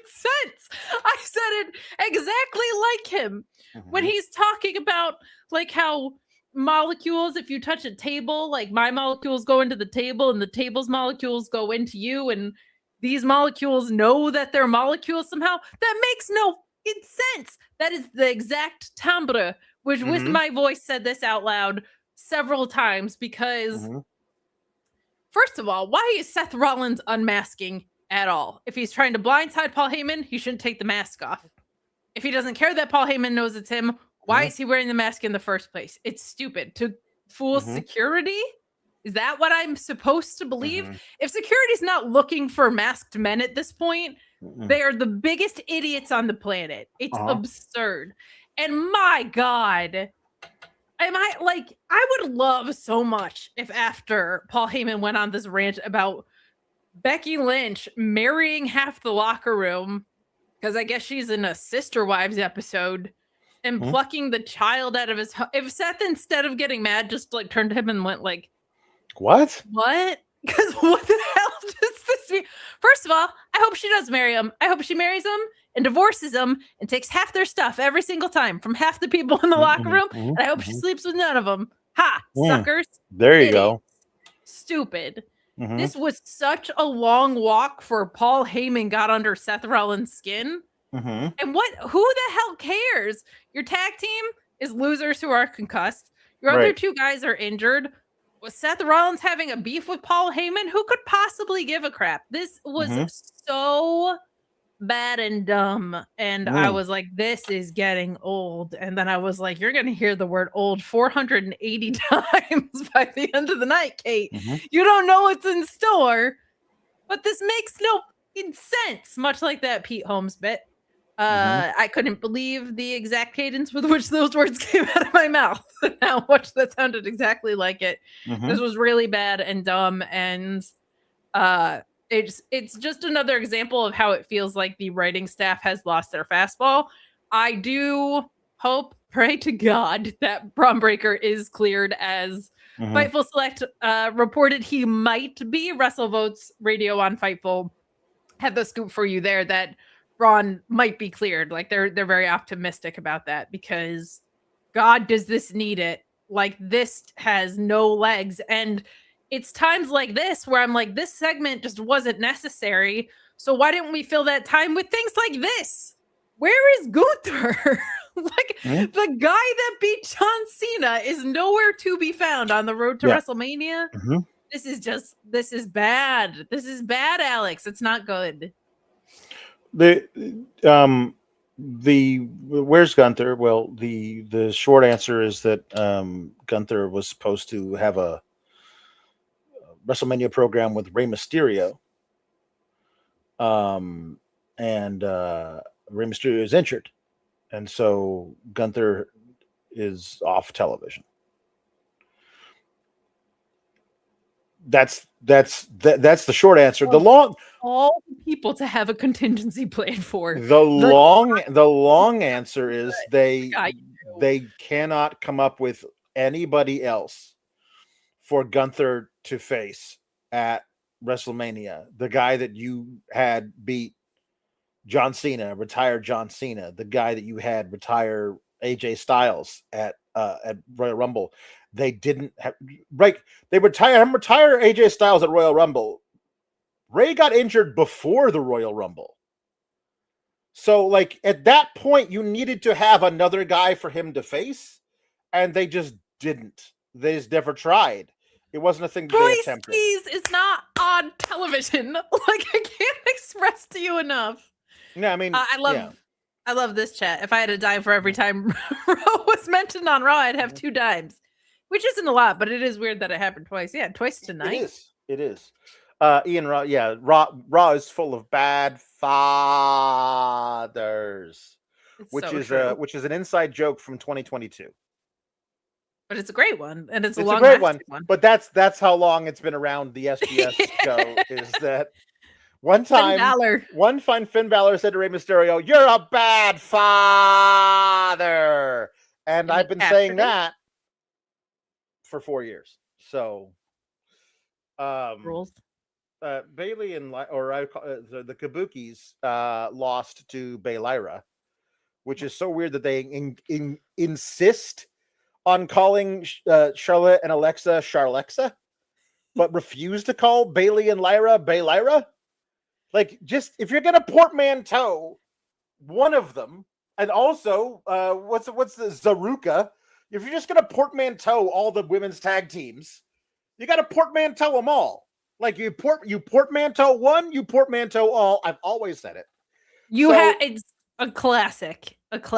sense. I said it exactly like him when he's talking about how molecules, if you touch a table, my molecules go into the table and the table's molecules go into you, and these molecules know that they're molecules somehow. That makes no sense. That is the exact timbre which with my voice said this out loud several times, because first of all, why is Seth Rollins unmasking at all? If he's trying to blindside Paul Heyman, he shouldn't take the mask off. If he doesn't care that Paul Heyman knows it's him, why is he wearing the mask in the first place? It's stupid. To fool security? Is that what I'm supposed to believe? If security's not looking for masked men at this point, they are the biggest idiots on the planet. It's absurd. And my God, I would love so much if after Paul Heyman went on this rant about Becky Lynch marrying half the locker room, because I guess she's in a Sister Wives episode, and plucking the child out of his home. If Seth, instead of getting mad, just turned to him and went what? Because what the hell does this mean? First of all, I hope she does marry him. I hope she marries him and divorces them and takes half their stuff every single time from half the people in the locker room. And I hope she sleeps with none of them. Ha, suckers. There you go. Stupid. Mhm. This was such a long walk for Paul Heyman got under Seth Rollins' skin. Mhm. And who the hell cares? Your tag team is losers who are concussed. Your other Right. two guys are injured. Was Seth Rollins having a beef with Paul Heyman? Who could possibly give a crap? This was Mhm. so bad and dumb. And I Mm. was like, this is getting old. And then I was like, you're going to hear the word old 480 times by the end of the night, Kate. Mhm. You don't know what's in store, but this makes no sense, much like that Pete Holmes bit. I couldn't believe the exact cadence with which those words came out of my mouth. How much that sounded exactly like it. Mhm. This was really bad and dumb, and it's just another example of how it feels like the writing staff has lost their fastball. I do hope, pray to God, that Braun Breaker is cleared as Mhm. Fightful Select reported he might be. WrestleVotes Radio on Fightful had the scoop for you there that Braun might be cleared. Like they're very optimistic about that because God, does this need it? Like this has no legs. And it's times like this where I'm like, this segment just wasn't necessary. So why didn't we fill that time with things like this? Where is Gunther? Like Mhm. the guy that beat John Cena is nowhere to be found on the road to Yeah. WrestleMania. Mhm. This is bad. This is bad, Alex. It's not good. The where's Gunther? Well, the short answer is that Gunther was supposed to have a WrestleMania program with Rey Mysterio. And Rey Mysterio is injured, and so Gunther is off television. That's the short answer. The long All the people to have a contingency plan for. the long answer is they cannot come up with anybody else for Gunther to face at WrestleMania. The guy that you had beat John Cena, retire John Cena, the guy that you had retire AJ Styles at Royal Rumble. They didn't have they retire AJ Styles at Royal Rumble. Ray got injured before the Royal Rumble. So like at that point you needed to have another guy for him to face, and they just didn't. They just never tried. It wasn't a thing that they attempted. Skis is not on television. Like I can't express to you enough. No, I mean I love this chat. If I had a dime for every time Raw was mentioned on Raw, I'd have 2 dimes, which isn't a lot, but it is weird that it happened twice. Yeah, twice tonight. It is. Ian Raw, Raw is full of bad fathers, which is an inside joke from 2022. But it's a great one, and it's a great one. one. But that's how long it's been around the SBS show. Is that one time? Finn Balor said to Rey Mysterio, "You're a bad father," and I've been saying that for 4 years. So, rules. Bayley and the Kabukis lost to Lyra, which is so weird that they insist on calling Charlotte and Alexa Charlexa, but refuse to call Bayley and Lyra Lyra. Like, just if you're gonna portmanteau one of them, and also what's the Zaruka? If you're just gonna portmanteau all the women's tag teams, you got to portmanteau them all. Like you portmanteau one, you portmanteau all. I've always said it. It's a classic. Alice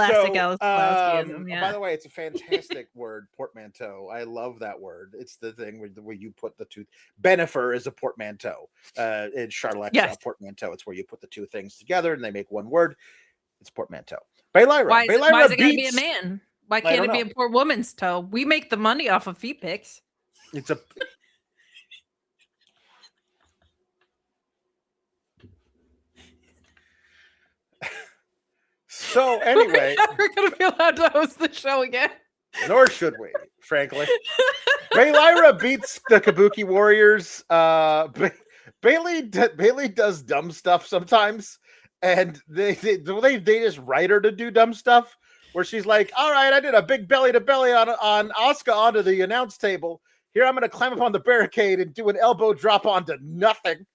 Pulaskiism, yeah. By the way, it's a fantastic word, portmanteau. I love that word. It's the thing where you put the two. Benifer is a portmanteau. In Charlotte, a portmanteau. It's where you put the two things together and they make one word. It's portmanteau. Lyra. Why is it going to be a man? Why can't it be a poor woman's toe? We make the money off of feet pics. It's a. So anyway, we're gonna be allowed to host the show again. Nor should we, frankly. Lyra beats the Kabuki Warriors. Bayley does dumb stuff sometimes, and they just write her to do dumb stuff. Where she's like, "All right, I did a big belly to belly on Asuka onto the announce table. here I'm going to climb up on the barricade and do an elbow drop onto nothing.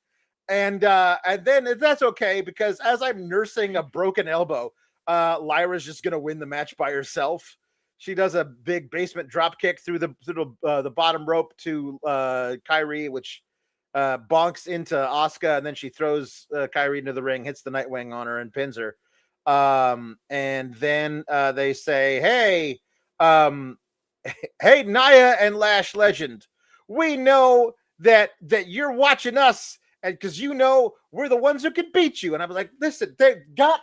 And then that's okay, because as I'm nursing a broken elbow, Lyra's just going to win the match by herself. She does a big basement drop kick through the bottom rope to Kyrie, which bonks into Asuka, and then she throws Kyrie into the ring, hits the Nightwing on her, and pins her. And then they say, "Hey, hey, Nia and Lash Legend, we know that you're watching us, and because you know we're the ones who can beat you." And I was like, "Listen, they've got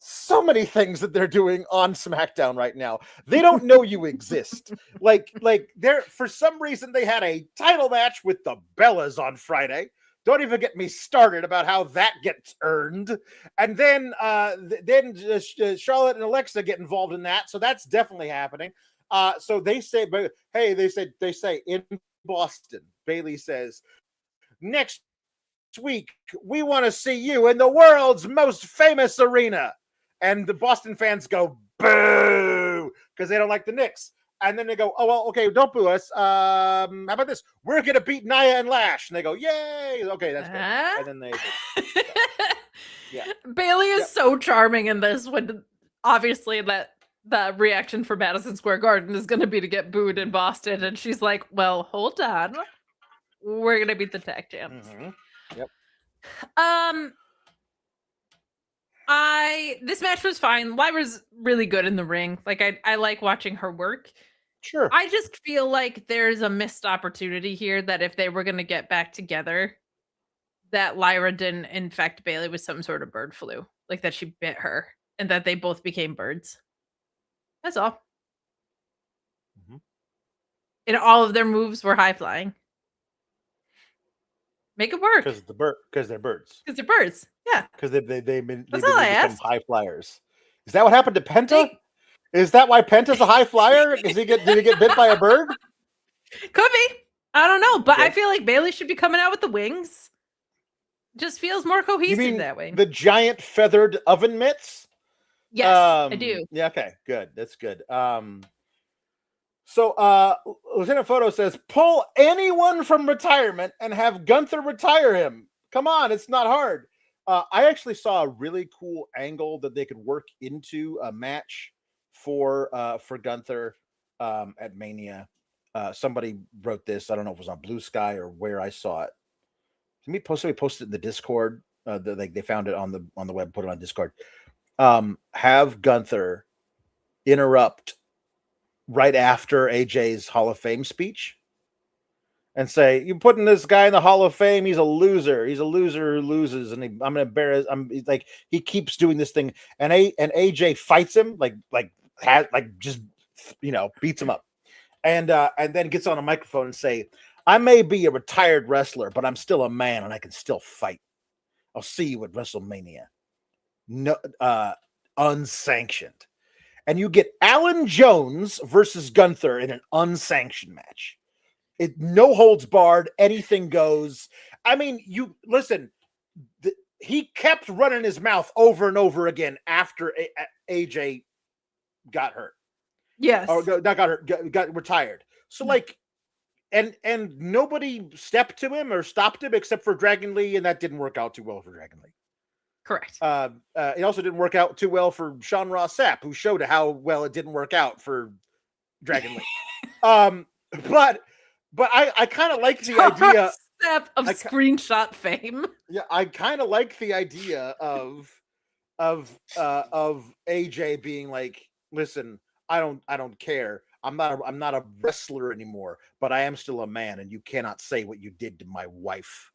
so many things that they're doing on SmackDown right now. They don't know you exist. like they're, for some reason, they had a title match with the Bellas on Friday. Don't even get me started about how that gets earned. And then Charlotte and Alexa get involved in that. So that's definitely happening. So they say, but hey, they say in Boston, Bayley says, next week, we want to see you in the world's most famous arena. And the Boston fans go, boo, because they don't like the Knicks. And then they go, oh, well, okay, don't boo us. How about this? We're going to beat Nia and Lash. And they go, yay. Okay, that's good. And then they yeah. Bayley is so charming in this, when obviously that the reaction for Madison Square Garden is going to be to get booed in Boston. And she's like, well, hold on. We're going to beat the tag champs. Mm-hmm. Yep. This match was fine. Lyra's really good in the ring. Like I like watching her work. Sure. I just feel like there's a missed opportunity here, that if they were going to get back together, that Lyra didn't infect Bayley with some sort of bird flu, like that she bit her, and that they both became birds. That's all. Mm-hmm. And all of their moves were high flying. Make it work. Because they're birds. Because they're birds. Yeah. Because they become asked. high flyers. Is that what happened to Penta? Is that why Penta's a high flyer? Did he get bit by a bird? Could be. I don't know, but I feel like Bayley should be coming out with the wings. Just feels more cohesive that way. The giant feathered oven mitts? Yes, I do. Yeah, okay, good. That's good. So Lieutenant Photo says, pull anyone from retirement and have Gunther retire him. Come on, it's not hard. I actually saw a really cool angle that they could work into a match for Gunther at Mania. Somebody wrote this. I don't know if it was on Blue Sky or where I saw it. Somebody posted it in the Discord. They found it on the web, put it on Discord. Have Gunther interrupt right after AJ's Hall of Fame speech and say, "You're putting this guy in the Hall of Fame. He's a loser. He's a loser who loses, and I'm gonna embarrass." Like, he keeps doing this thing, and AJ fights him, just beats him up, and then gets on a microphone and say, "I may be a retired wrestler, but I'm still a man, and I can still fight. I'll see you at WrestleMania." No, unsanctioned. And you get Alan Jones versus Gunther in an unsanctioned match. It no holds barred, anything goes. I mean, you listen. He kept running his mouth over and over again after AJ got hurt. Yes, or not got hurt, got retired. So and nobody stepped to him or stopped him except for Dragon Lee, and that didn't work out too well for Dragon Lee. Correct. It also didn't work out too well for Sean Ross Sapp, who showed how well it didn't work out for Dragon Lee. But I kind of like the idea of screenshot fame. Yeah, I kind of like the idea of AJ being like, "Listen, I don't care. I'm not a wrestler anymore, but I am still a man, and you cannot say what you did to my wife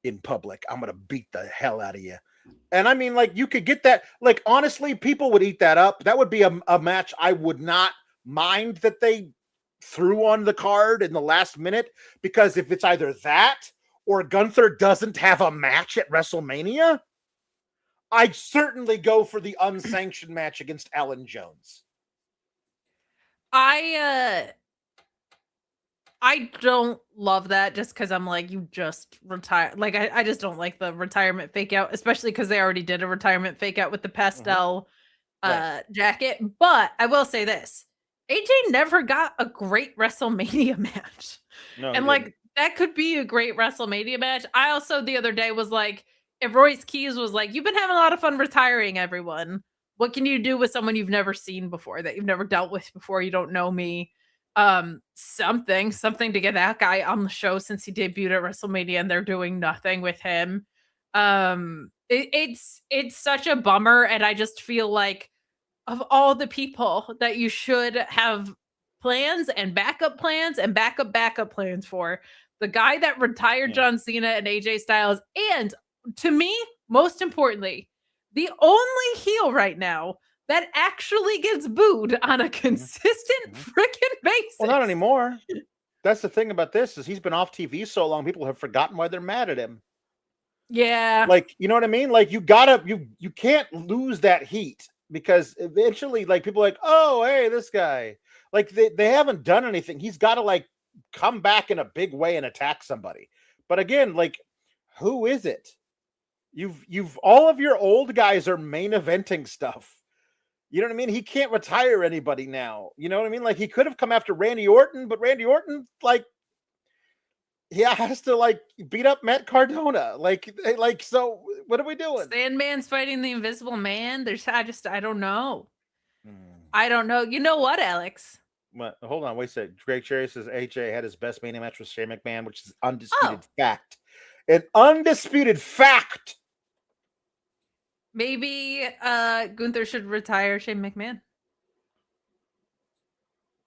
in public. I'm gonna beat the hell out of you." And I mean, you could get that. Honestly, people would eat that up. That would be a match I would not mind that they threw on the card in the last minute, because if it's either that or Gunther doesn't have a match at WrestleMania, I'd certainly go for the unsanctioned match against Alan Jones. I don't love that, just because I'm like, you just retire. I just don't like the retirement fake out, especially because they already did a retirement fake out with the pastel jacket. But I will say this. AJ never got a great WrestleMania match. No, And like that could be a great WrestleMania match. I also the other day was like, if Royce Keys was like, you've been having a lot of fun retiring, everyone. What can you do with someone you've never seen before, that you've never dealt with before? You don't know me. Something to get that guy on the show since he debuted at WrestleMania and they're doing nothing with him. It's such a bummer. And I just feel like of all the people that you should have plans and backup plans and backup plans for, the guy that retired John Cena and AJ Styles, and to me, most importantly, the only heel right now that actually gets booed on a consistent freaking basis. Well, not anymore. That's the thing about this, is he's been off TV so long, people have forgotten why they're mad at him. Yeah. Like, you know what I mean? Like, you can't lose that heat, because eventually, like, people are like, oh, hey, this guy. Like, they haven't done anything. He's got to, like, come back in a big way and attack somebody. But again, like, who is it? You've all of your old guys are main eventing stuff. You know what I mean? He can't retire anybody now. You know what I mean? Like, he could have come after Randy Orton, but Randy Orton, like, he has to, like, beat up Matt Cardona. Like, so what are we doing? Sandman's fighting the Invisible Man. I don't know. I don't know. You know what, Alex? What? Hold on, wait a second. Greg Cherry says AJ had his best Mania match with Shane McMahon, which is undisputed fact. An undisputed fact. Maybe Gunther should retire Shane McMahon.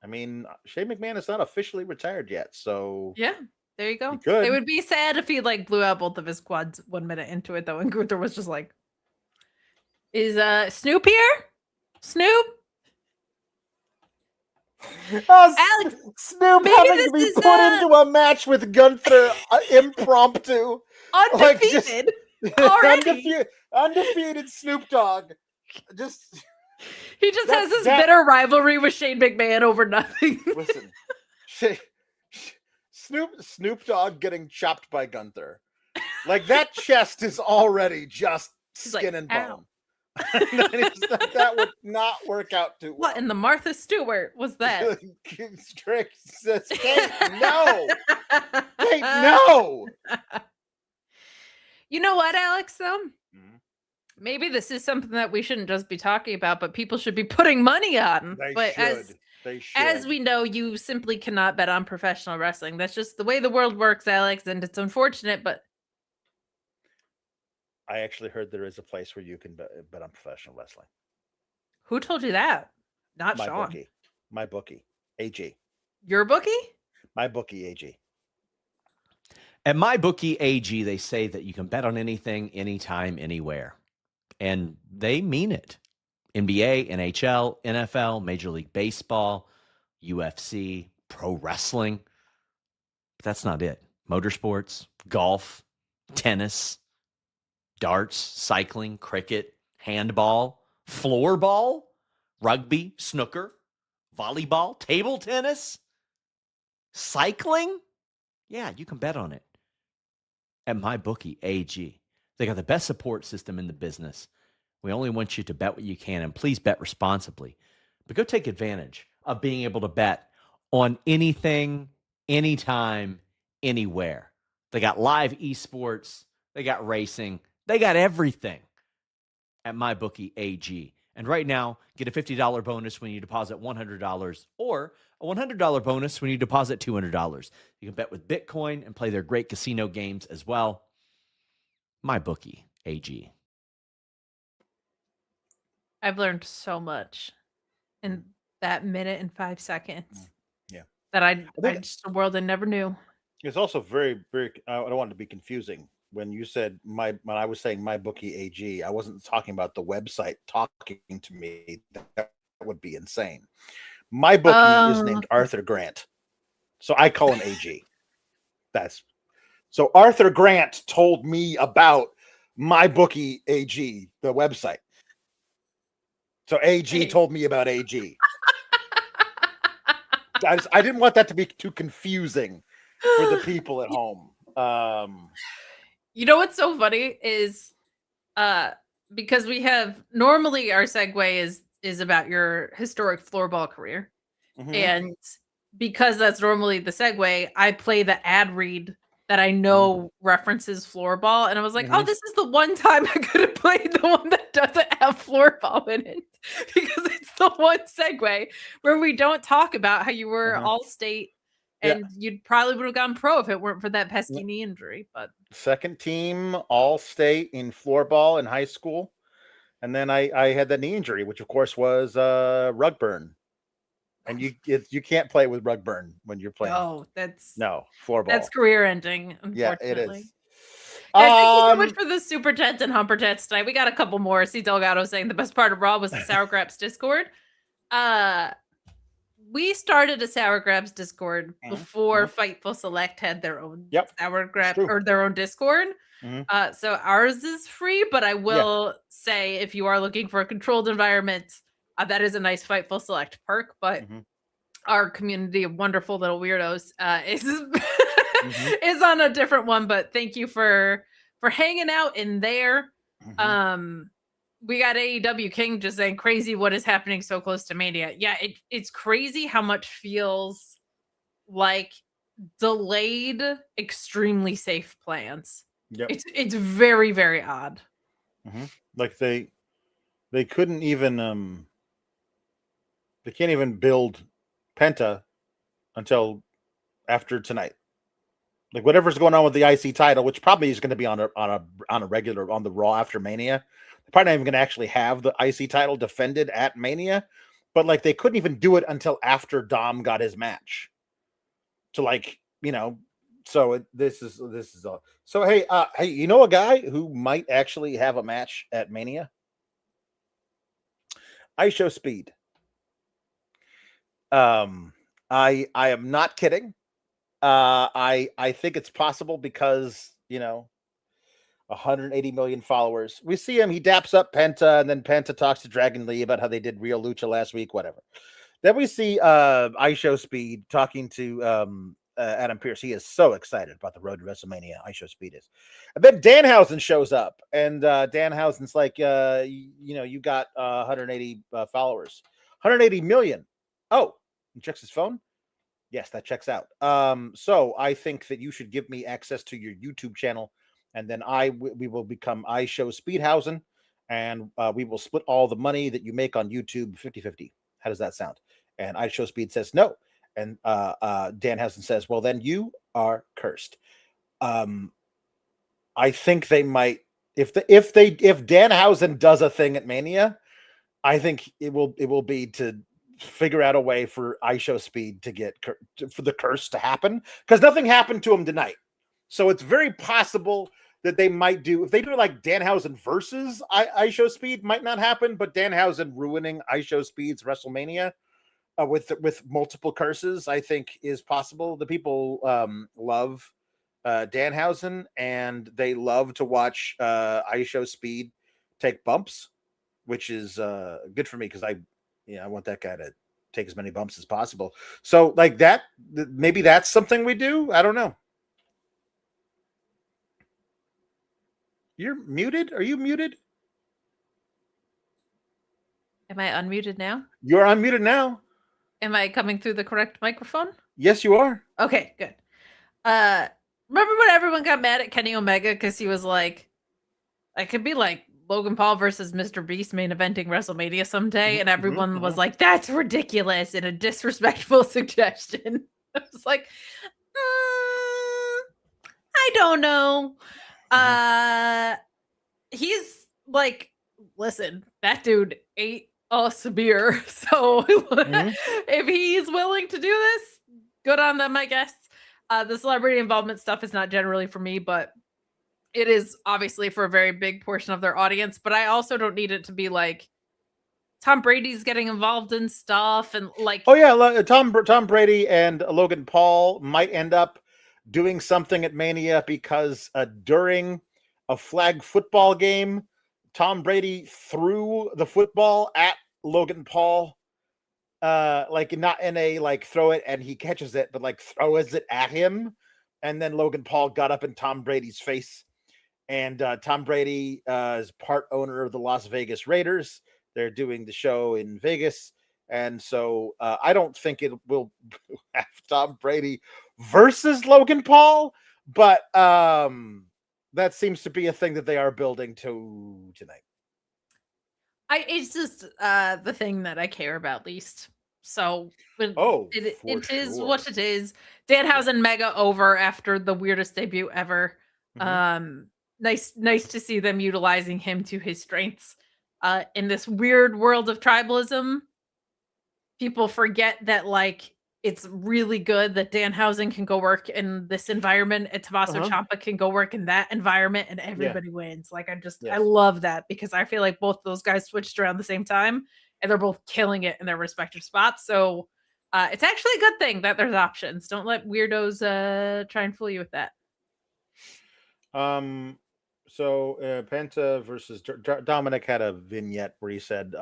I mean, Shane McMahon is not officially retired yet, so yeah, there you go. It would be sad if he like blew out both of his quads 1 minute into it though, and Gunther was just like, "Is Snoop here? Snoop?" Alex, Snoop having to be put into a match with Gunther impromptu, undefeated, undefeated Snoop Dogg. He just has this bitter rivalry with Shane McMahon over nothing. Listen, Snoop Dogg getting chopped by Gunther, like, that chest is already just skin and bone. That would not work out too well. What in the Martha Stewart was that? Strick says, Kate, no. Kate, no. You know what, Alex, though? Maybe this is something that we shouldn't just be talking about, but people should be putting money on. They should. As we know, you simply cannot bet on professional wrestling. That's just the way the world works, Alex, and it's unfortunate, but I actually heard there is a place where you can bet on professional wrestling. Who told you that? Not my Sean. Bookie. My bookie. AG. Your bookie? My bookie, AG. At My Bookie AG, they say that you can bet on anything, anytime, anywhere. And they mean it. NBA, NHL, NFL, Major League Baseball, UFC, pro wrestling. But that's not it. Motorsports, golf, tennis, darts, cycling, cricket, handball, floorball, rugby, snooker, volleyball, table tennis, cycling. Yeah, you can bet on it at My Bookie AG. They got the best support system in the business. We only want you to bet what you can, and please bet responsibly. But go take advantage of being able to bet on anything, anytime, anywhere. They got live esports. They got racing. They got everything at My Bookie AG. And right now, get a $50 bonus when you deposit $100 or a $100 bonus when you deposit $200. You can bet with Bitcoin and play their great casino games as well. My Bookie AG. I've learned so much in that minute and 5 seconds. Yeah. That I just a world I never knew. It's also very, very, I don't want it to be confusing. When you said when I was saying My Bookie AG, I wasn't talking about the website talking to me. That would be insane. My Bookie is named Arthur Grant. So I call him AG. So Arthur Grant told me about My Bookie AG, the website. So AG told me about AG. I didn't want that to be too confusing for the people at home. You know what's so funny is because we have normally our segue is about your historic floorball career. And because that's normally the segue, I play the ad read that I know references floorball. And I was like, oh, this is the one time I could have played the one that doesn't have floorball in it. Because it's the one segue where we don't talk about how you were all state and you probably would have gone pro if it weren't for that pesky knee injury. But second team all state in floorball in high school. And then I had that knee injury, which of course was rug burn. And you can't play with rug burn when you're playing. Oh, that's floorball. That's career ending, unfortunately. Yeah, it is. Guys, thank you so much for the super chats and humper chats tonight. We got a couple more. C Delgado saying the best part of Raw was the Sour Graps Discord. We started a Sour Graps Discord before Fightful Select had their own Sour Grap or their own Discord. So ours is free, but I will say if you are looking for a controlled environment, that is a nice Fightful Select perk. But our community of wonderful little weirdos is is on a different one. But thank you for hanging out in there. We got AEW King just saying crazy what is happening so close to Mania. Yeah, it's crazy how much feels like delayed, extremely safe plans. It's very, very odd. Like they couldn't even they can't even build Penta until after tonight. Like whatever's going on with the IC title, which probably is going to be on a regular on the Raw after Mania. They're probably not even going to actually have the IC title defended at Mania, but like they couldn't even do it until after Dom got his match. So so this is all. So hey, you know a guy who might actually have a match at Mania? ISHO Speed. I am not kidding. I think it's possible because 180 million followers. We see him. He daps up Penta, and then Penta talks to Dragon Lee about how they did Real Lucha last week. Whatever. Then we see ISHO Speed talking to Adam Pearce. He is so excited about the road to WrestleMania. ISHO Speed is. And then Danhausen shows up, and Danhausen's like, you got 180 followers, 180 million. Oh, he checks his phone. Yes, that checks out. So I think that you should give me access to your YouTube channel, and then we will become ISHO Speedhausen, and we will split all the money that you make on YouTube 50-50. How does that sound? And ISHO Speed says no. And Danhausen says, well, then you are cursed. I think they might, if Danhausen does a thing at Mania, I think it will be to figure out a way for ISHO Speed to get for the curse to happen, because nothing happened to him tonight. So it's very possible that they might do, if they do like Danhausen versus ISHO Speed, might not happen, but Danhausen ruining ISHO Speed's WrestleMania with multiple curses, I think is possible. The people love Danhausen, and they love to watch ISHO Speed take bumps, which is good for me because I want that guy to take as many bumps as possible. So like that, maybe that's something we do. I don't know. You're muted. Are you muted? Am I unmuted now? You're unmuted now. Am I coming through the correct microphone? Yes, you are. Okay, good. Remember when everyone got mad at Kenny Omega because he was like, I could be like Logan Paul versus Mr. Beast main eventing WrestleMania someday, and everyone was like, that's ridiculous and a disrespectful suggestion. I was like, I don't know. He's like, listen, that dude ate us beer. So if he's willing to do this, good on them, I guess. The celebrity involvement stuff is not generally for me, but it is obviously for a very big portion of their audience. But I also don't need it to be like Tom Brady's getting involved in stuff and like, oh yeah, Tom Brady and Logan Paul might end up doing something at Mania because during a flag football game, Tom Brady threw the football at Logan Paul, like not in a like throw it and he catches it, but like throws it at him, and then Logan Paul got up in Tom Brady's face. And Tom Brady is part owner of the Las Vegas Raiders. They're doing the show in Vegas, And so I don't think it will have Tom Brady versus Logan Paul, but that seems to be a thing that they are building to tonight. It's just the thing that I care about least. So it is sure. what it is. Danhausen mega over after the weirdest debut ever. Nice to see them utilizing him to his strengths. In this weird world of tribalism, people forget that like it's really good that Danhausen can go work in this environment and Tommaso Ciampa can go work in that environment and everybody wins. Like I love that because I feel like both those guys switched around the same time and they're both killing it in their respective spots. So it's actually a good thing that there's options. Don't let weirdos try and fool you with that. So Penta versus Dominic had a vignette where he said,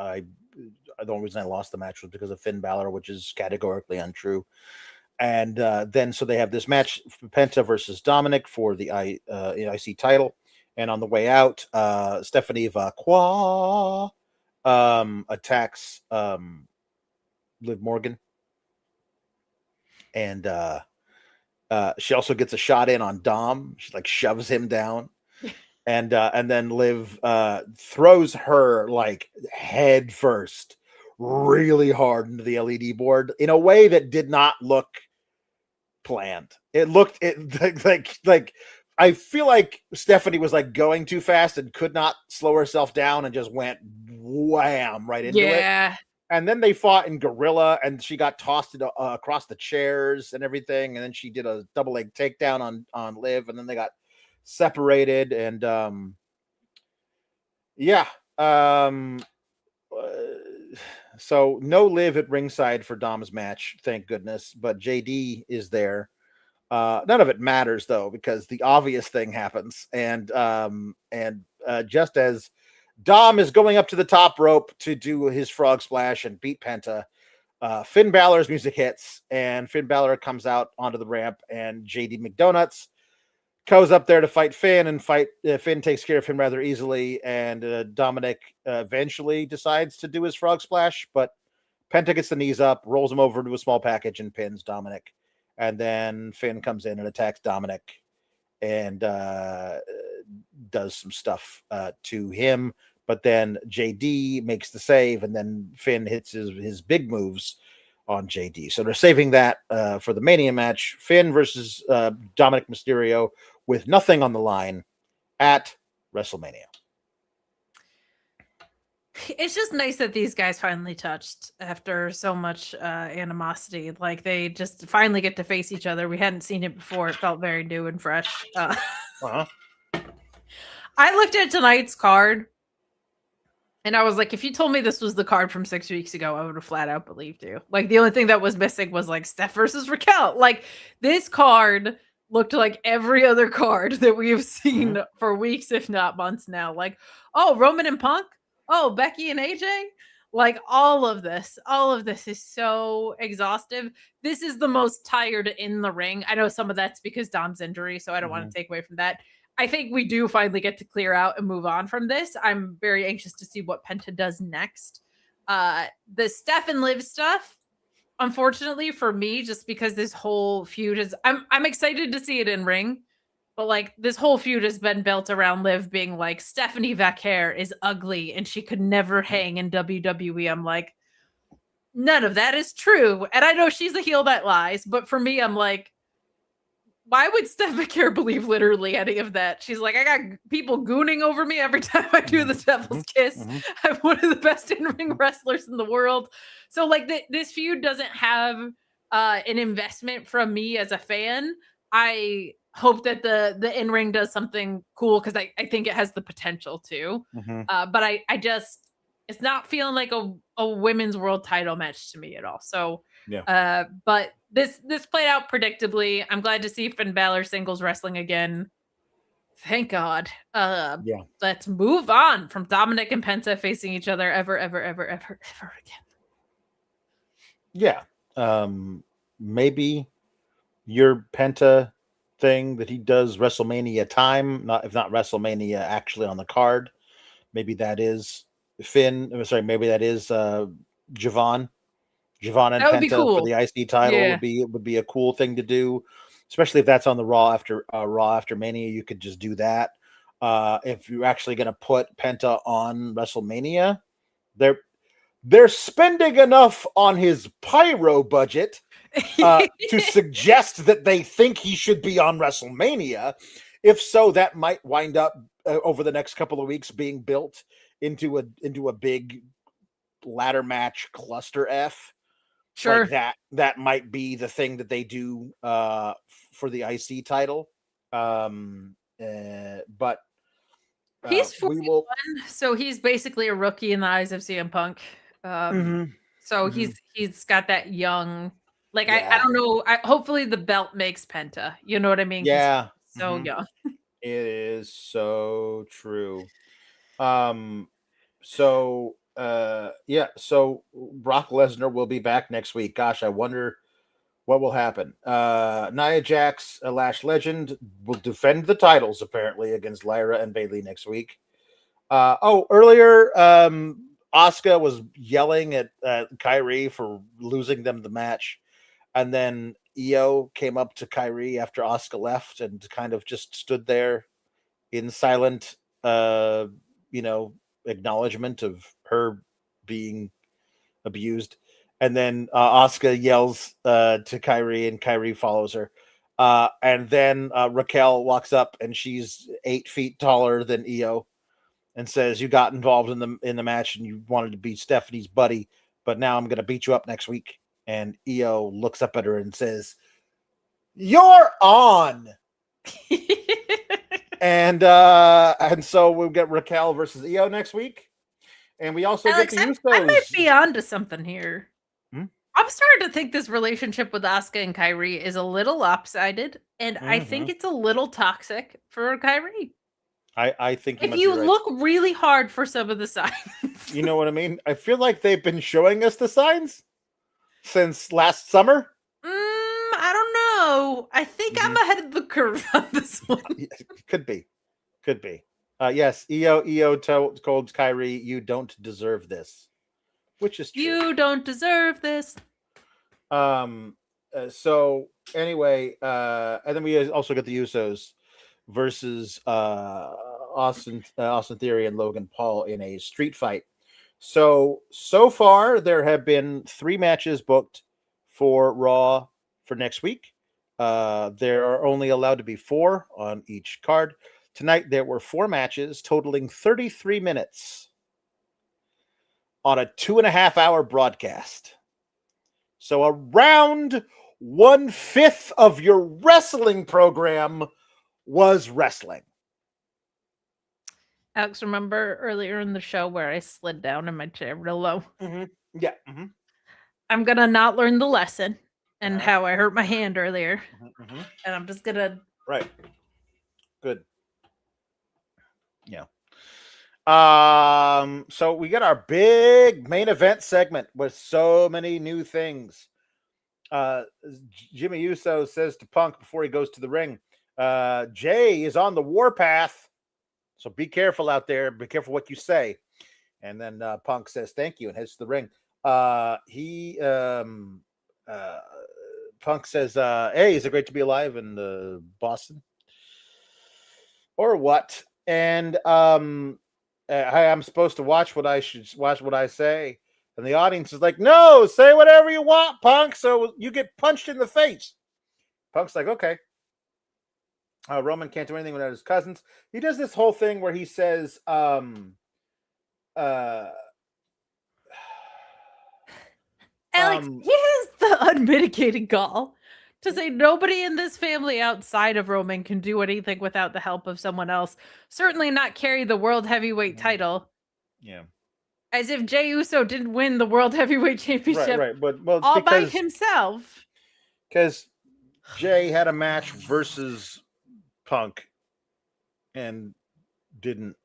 the only reason I lost the match was because of Finn Balor, which is categorically untrue. And then so they have this match, Penta versus Dominic for the IC title. And on the way out, Stephanie Vacqua attacks Liv Morgan. And she also gets a shot in on Dom. She like shoves him down. And then Liv throws her like head first really hard into the LED board in a way that did not look planned. It looked like I feel like Stephanie was like going too fast and could not slow herself down and just went wham right into it. And then they fought in Gorilla and she got tossed across the chairs and everything. And then she did a double leg takedown on Liv, and then they got separated. And so no Liv at ringside for Dom's match, thank goodness, but JD is there. None of it matters though, because the obvious thing happens. And just as Dom is going up to the top rope to do his frog splash and beat Penta, Finn Balor's music hits and Finn Balor comes out onto the ramp, and JD McDonuts goes up there to fight Finn, and Finn takes care of him rather easily, and Dominic eventually decides to do his frog splash, but Penta gets the knees up, rolls him over to a small package, and pins Dominic. And then Finn comes in and attacks Dominic and does some stuff to him, but then JD makes the save, and then Finn hits his big moves on JD. So they're saving that for the Mania match, Finn versus Dominic Mysterio, with nothing on the line at WrestleMania. It's just nice that these guys finally touched after so much animosity. Like they just finally get to face each other. We hadn't seen it before. It felt very new and fresh. I looked at tonight's card and I was like, if you told me this was the card from 6 weeks ago, I would have flat out believed you. Like the only thing that was missing was like Steph versus Raquel. Like this card looked like every other card that we have seen for weeks, if not months now. Like, oh, Roman and Punk. Oh, Becky and AJ. Like all of this is so exhaustive. This is the most tired in the ring. I know some of that's because Dom's injury, so I don't want to take away from that. I think we do finally get to clear out and move on from this. I'm very anxious to see what Penta does next. The Steph and Liv stuff, unfortunately for me, just because this whole feud is, I'm excited to see it in ring, but like this whole feud has been built around Liv being like, Stephanie Vacquer is ugly and she could never hang in WWE. I'm like, none of that is true. And I know she's a heel that lies, but for me, I'm like, why would Steph Vacquer believe literally any of that? She's like, I got people gooning over me every time I do the Devil's Kiss. I'm one of the best in-ring wrestlers in the world. So like this feud doesn't have an investment from me as a fan. I hope that the in-ring does something cool because I think it has the potential to. But I just, it's not feeling like a women's world title match to me at all. So but this played out predictably. I'm glad to see Finn Balor singles wrestling again. Thank God. Let's move on from Dominic and Penta facing each other ever again. Maybe your Penta thing that he does WrestleMania time, if not WrestleMania actually on the card. Maybe that is Finn. Sorry, maybe that is Javon. Javon and That would be Penta cool. for the IC title Yeah. would be a cool thing to do, especially if that's on the Raw after Mania. You could just do that. If you're actually going to put Penta on WrestleMania, they're spending enough on his pyro budget to suggest that they think he should be on WrestleMania. If so, that might wind up over the next couple of weeks being built into a big ladder match cluster F. Sure. Like that might be the thing that they do for the IC title. But he's 41, we will. so he's basically a rookie in the eyes of CM Punk. So he's got that young, like I don't know. Hopefully the belt makes Penta. You know what I mean? 'Cause Yeah. he's so young. It is so true. So Brock Lesnar will be back next week. Gosh, I wonder what will happen. Nia Jax, a Lash legend, will defend the titles apparently against Lyra and Bayley next week. Earlier, Asuka was yelling at Kyrie for losing them the match, and then Io came up to Kyrie after Asuka left and kind of just stood there in silent, acknowledgement of her being abused. And then Asuka yells to Kyrie, and Kyrie follows her. And then Raquel walks up, and she's 8 feet taller than Io, and says, "You got involved in the match, and you wanted to be Stephanie's buddy, but now I'm going to beat you up next week." And Io looks up at her and says, "You're on." And so we'll get Raquel versus Io next week, and we also Alex, get the Usos. I might be onto something here. I'm starting to think this relationship with Asuka and Kyrie is a little lopsided, and I think it's a little toxic for Kyrie. I think if you look really hard for some of the signs, you know what I mean. I feel like they've been showing us the signs since last summer. I don't know. I think I'm ahead of the curve on this one. Could be. Yes, Io told Kyrie, "You don't deserve this," which is true. You don't deserve this. So anyway, and then we also get the Usos versus Austin Theory and Logan Paul in a street fight. So far there have been 3 matches booked for Raw for next week. There are only allowed to be 4 on each card. Tonight there were 4 matches totaling 33 minutes on a 2.5-hour broadcast. So around 1/5 of your wrestling program was wrestling. Alex, remember earlier in the show where I slid down in my chair real low? Yeah. I'm going to not learn the lesson and how I hurt my hand earlier. And I'm just going to... Right. Good. Yeah. So we got our big main event segment with so many new things. Jimmy Uso says to Punk before he goes to the ring, Jay is on the warpath, so be careful out there. Be careful what you say. And then Punk says thank you and heads to the ring. Punk says, "Hey, is it great to be alive in Boston?" Or what? And I'm supposed to watch what I say. And the audience is like, "No, say whatever you want, Punk, so you get punched in the face." Punk's like, "Okay." Roman can't do anything without his cousins. He does this whole thing where he says, Alex, he has the unmitigated gall to say nobody in this family outside of Roman can do anything without the help of someone else. Certainly not carry the World Heavyweight title. Yeah. As if Jey Uso didn't win the World Heavyweight Championship right. But well, all by himself. Because Jay had a match versus Punk and didn't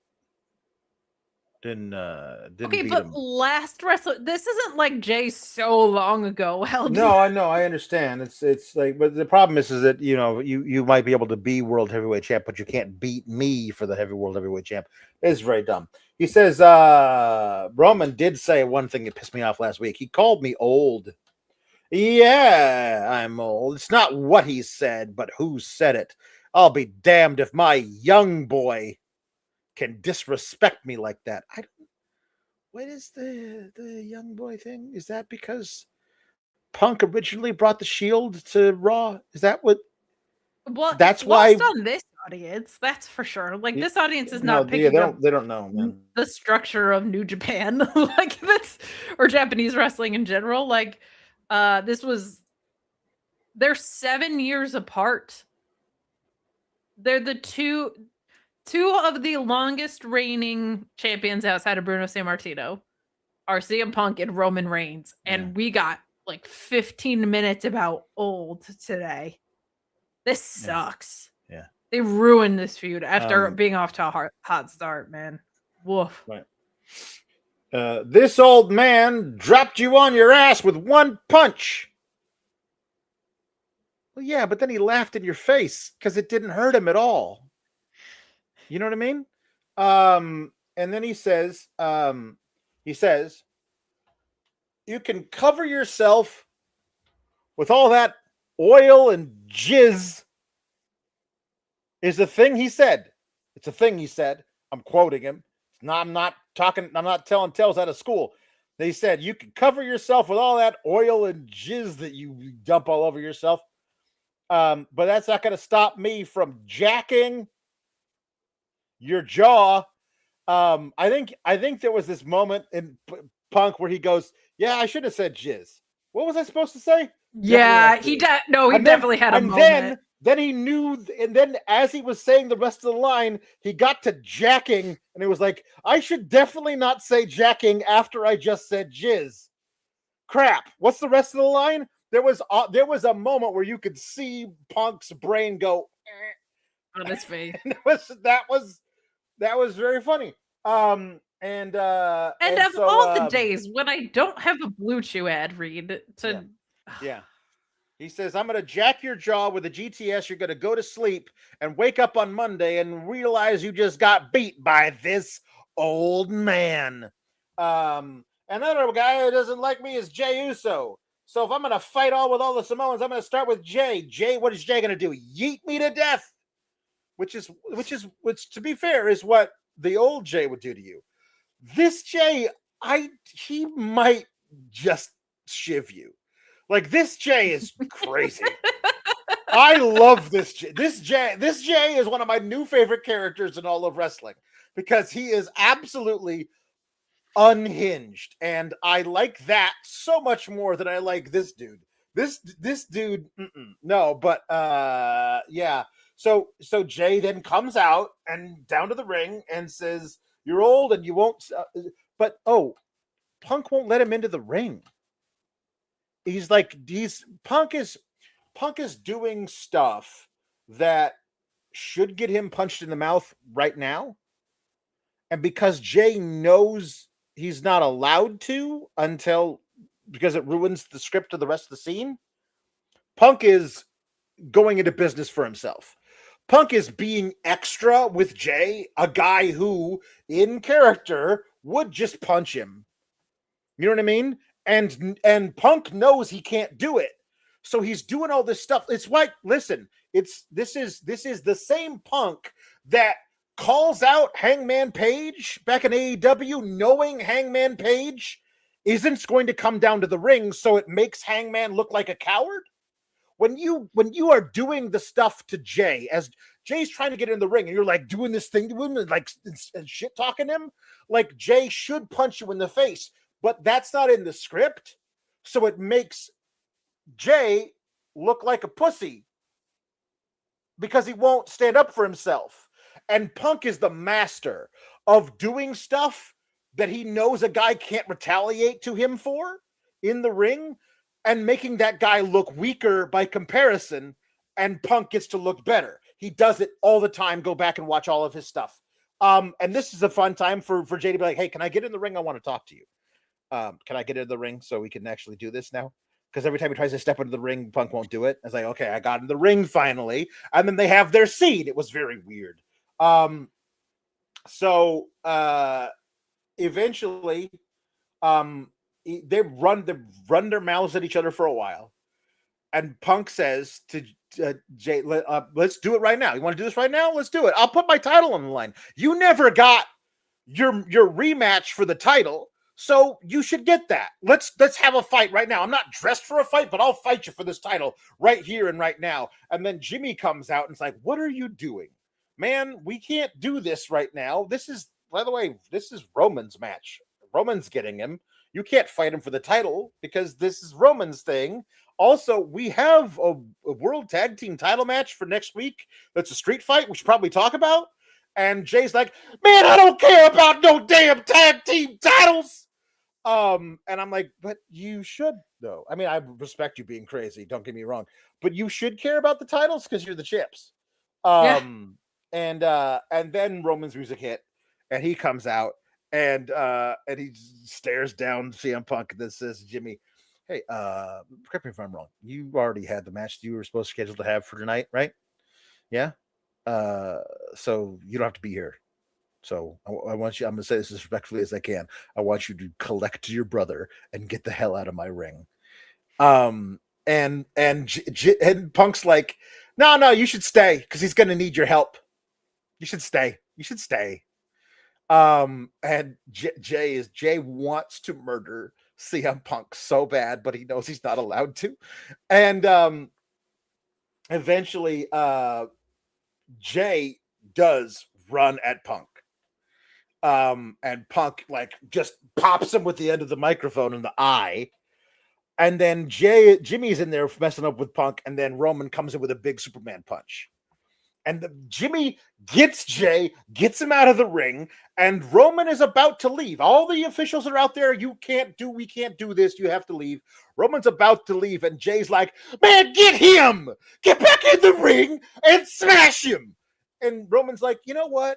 Okay, beat but him. last this isn't like Jay so long ago. No, I know, I understand. It's like, but the problem is that you might be able to be world heavyweight champ, but you can't beat me for the world heavyweight champ. It's very dumb. He says Roman did say one thing that pissed me off last week. He called me old. Yeah, I'm old. It's not what he said, but who said it. I'll be damned if my young boy can disrespect me like that. I don't. What is the young boy thing? Is that because Punk originally brought the Shield to Raw? Is that what? Well, That's it's why. lost on this audience, that's for sure. Like, this audience is No, not picking up they don't know, man. the structure of New Japan, like that's or Japanese wrestling in general. Like, they're 7 years apart. They're the two of the longest reigning champions outside of Bruno Sammartino are CM Punk and Roman Reigns, and we got like 15 minutes about old today. This sucks. Yeah. They ruined this feud after being off to a hot start, man. Woof. Right. This old man dropped you on your ass with one punch. Well, yeah, but then he laughed in your face because it didn't hurt him at all. You know what I mean? And then he says, you can cover yourself with all that oil and jizz. Is the thing he said. It's a thing he said. I'm quoting him. No, I'm not telling tales out of school. They said you can cover yourself with all that oil and jizz that you dump all over yourself. But that's not going to stop me from jacking your jaw. I think there was this moment in Punk where he goes, "Yeah, I should have said jizz." What was I supposed to say? Yeah, he definitely had a moment. Then he knew, and then as he was saying the rest of the line, he got to jacking, and it was like, I should definitely not say jacking after I just said jizz. Crap. What's the rest of the line? There was a moment where you could see Punk's brain go on his face. that was very funny. And of so, all the days when I don't have a Blue Chew ad read to yeah. He says, I'm going to jack your jaw with a GTS. You're going to go to sleep and wake up on Monday and realize you just got beat by this old man. Another guy who doesn't like me is Jey Uso. So if I'm going to fight with all the Samoans, I'm going to start with Jey. Jey, what is Jey going to do? Yeet me to death. Which, to be fair, is what the old Jey would do to you. This Jey, he might just shiv you. Like, this Jey is crazy. I love this Jey. This Jey is one of my new favorite characters in all of wrestling because he is absolutely unhinged, and I like that so much more than I like this dude. This dude, no, but yeah. So Jey then comes out and down to the ring and says, "You're old and you won't." But Punk won't let him into the ring. He's like, Punk is doing stuff that should get him punched in the mouth right now. And because Jey knows he's not allowed to because it ruins the script of the rest of the scene, Punk is going into business for himself. Punk is being extra with Jey, a guy who, in character, would just punch him. You know what I mean? And Punk knows he can't do it. So he's doing all this stuff. It's like, listen, this is the same Punk that calls out Hangman Page back in AEW, knowing Hangman Page isn't going to come down to the ring, so it makes Hangman look like a coward. When you are doing the stuff to Jey, as Jey's trying to get in the ring, and you're like doing this thing to him, like and shit talking him, like Jey should punch you in the face. But that's not in the script, so it makes Jey look like a pussy because he won't stand up for himself. And Punk is the master of doing stuff that he knows a guy can't retaliate to him for in the ring and making that guy look weaker by comparison, and Punk gets to look better. He does it all the time. Go back and watch all of his stuff. And this is a fun time for Jey to be like, hey, can I get in the ring? I want to talk to you. Can I get into the ring so we can actually do this now? Because every time he tries to step into the ring, Punk won't do it. It's like, okay, I got in the ring finally. And then they have their scene. It was very weird. So eventually, they've run their mouths at each other for a while, and Punk says to Jay, let's do it right now. You want to do this right now? Let's do it. I'll put my title on the line. You never got your rematch for the title, so you should get that. Let's have a fight right now. I'm not dressed for a fight, but I'll fight you for this title right here and right now. And then Jimmy comes out and it's like, what are you doing? Man, we can't do this right now. This is, by the way, this is Roman's match. Roman's getting him. You can't fight him for the title because this is Roman's thing. Also, we have a World Tag Team title match for next week. That's a street fight we should probably talk about. And Jay's like, man, I don't care about no damn tag team titles. And I'm like, but you should, though. I mean, I respect you being crazy. Don't get me wrong. But you should care about the titles because you're the chips. And then Roman's music hit. And he comes out. And he stares down CM Punk and then says, Jimmy, hey, correct me if I'm wrong. You already had the match you were supposed to schedule to have for tonight, right? Yeah. So you don't have to be here. So I want you, I'm going to say this as respectfully as I can. I want you to collect your brother and get the hell out of my ring. And Punk's like, no, you should stay because he's going to need your help. You should stay. And Jay wants to murder CM Punk so bad, but he knows he's not allowed to. And eventually Jay does run at Punk. And Punk like just pops him with the end of the microphone in the eye. And then Jimmy's in there messing up with Punk, and then Roman comes in with a big Superman punch. And Jimmy gets Jay, gets him out of the ring, and Roman is about to leave. All the officials are out there. We can't do this. You have to leave. Roman's about to leave, and Jay's like, man, get him! Get back in the ring and smash him! And Roman's like, you know what?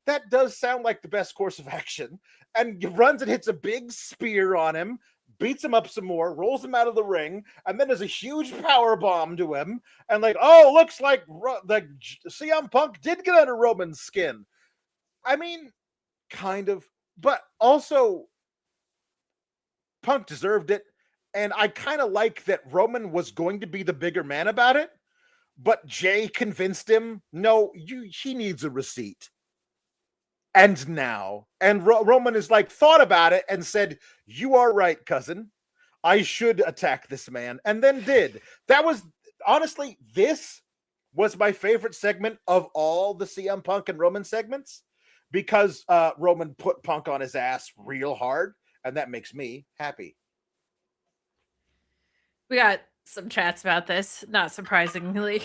That does sound like the best course of action. And runs and hits a big spear on him, beats him up some more, rolls him out of the ring, and then there's a huge power bomb to him. And like, oh, looks like CM Punk did get under Roman's skin. I mean, kind of, but also Punk deserved it. And I kind of like that Roman was going to be the bigger man about it, but Jay convinced him, no, he needs a receipt. And now, and Roman is like, thought about it and said, you are right, cousin. I should attack this man. And then did. That was, honestly, this was my favorite segment of all the CM Punk and Roman segments because Roman put Punk on his ass real hard. And that makes me happy. We got some chats about this, not surprisingly.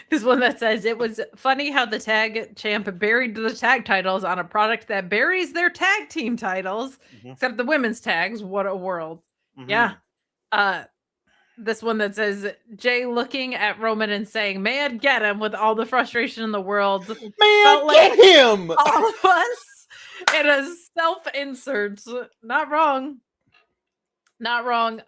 There's one that says it was funny how the tag champ buried the tag titles on a product that buries their tag team titles, except the women's tags. What a world. Yeah. This one that says Jay looking at Roman and saying, man, get him, with all the frustration in the world. Man, get him! All of us in a self-insert. Not wrong. Not wrong.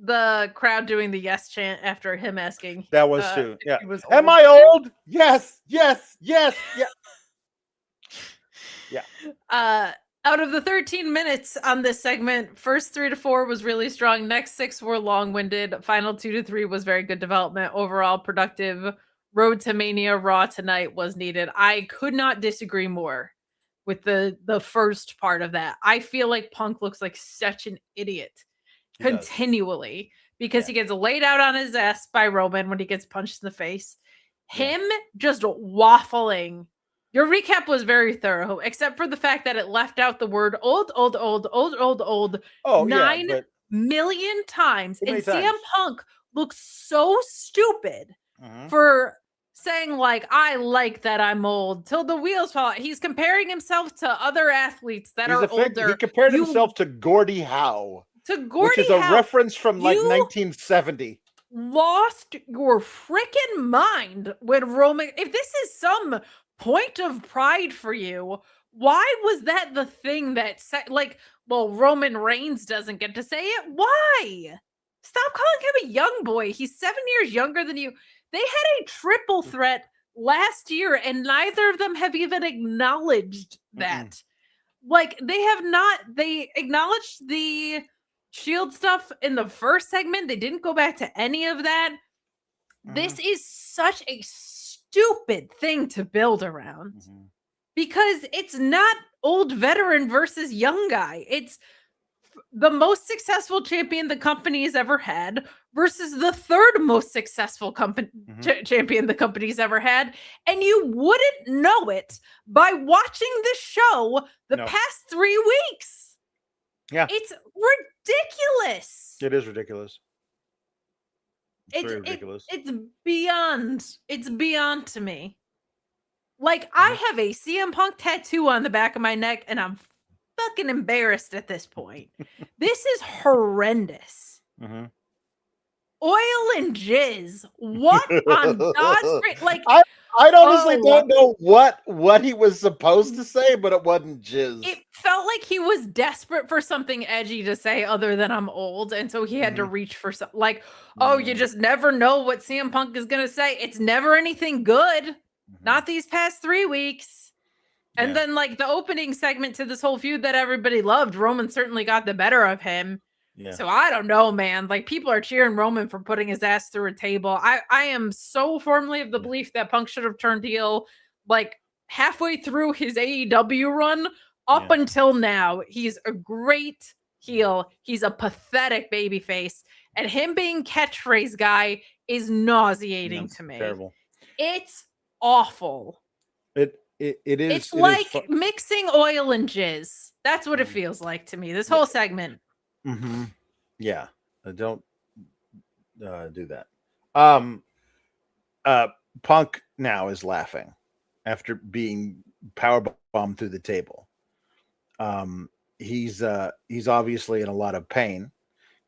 The crowd doing the yes chant after him asking. That was true. Yeah. Am I old? Yes. Yeah. Out of the 13 minutes on this segment, first 3 to 4 was really strong. Next 6 were long-winded. Final 2 to 3 was very good development. Overall productive. Road to Mania Raw tonight was needed. I could not disagree more with the first part of that. I feel like Punk looks like such an idiot. Continually, because he gets laid out on his ass by Roman when he gets punched in the face. Him just waffling. Your recap was very thorough, except for the fact that it left out the word old 9 million times. And CM Punk looks so stupid for saying, like, I like that I'm old till the wheels fall out. He's comparing himself to other athletes that are older. He compared himself to Gordie Howe. Which is a reference from like 1970. Lost your freaking mind when Roman. If this is some point of pride for you, why was that the thing that said, like, well, Roman Reigns doesn't get to say it? Why? Stop calling him a young boy. He's 7 years younger than you. They had a triple threat last year, and neither of them have even acknowledged that. like they acknowledged the Shield stuff in the first segment. They didn't go back to any of that. This is such a stupid thing to build around because it's not old veteran versus young guy. It's the most successful champion the company's ever had versus the third most successful champion the company's ever had. And you wouldn't know it by watching the show the past 3 weeks. Yeah. It's ridiculous. It is ridiculous. It's very ridiculous. It's beyond to me. Like, I have a CM Punk tattoo on the back of my neck, and I'm fucking embarrassed at this point. This is horrendous. Oil and jizz. What on God's great? Like, I honestly don't know what he was supposed to say, but it wasn't jizz. It felt like he was desperate for something edgy to say other than I'm old, and so he had to reach for something like, you just never know what CM Punk is gonna say. It's never anything good. Not these past 3 weeks. And then, like, the opening segment to this whole feud that everybody loved, Roman certainly got the better of him. Yeah. So I don't know, man. Like, people are cheering Roman for putting his ass through a table. I am so firmly of the belief that Punk should have turned heel, like, halfway through his AEW run up until now. He's a great heel. He's a pathetic babyface. And him being catchphrase guy is nauseating to me. Terrible. It's awful. It is. It's like mixing oil and jizz. That's what it feels like to me. This whole segment. Yeah. Don't do that. Punk now is laughing after being powerbombed through the table. He's obviously in a lot of pain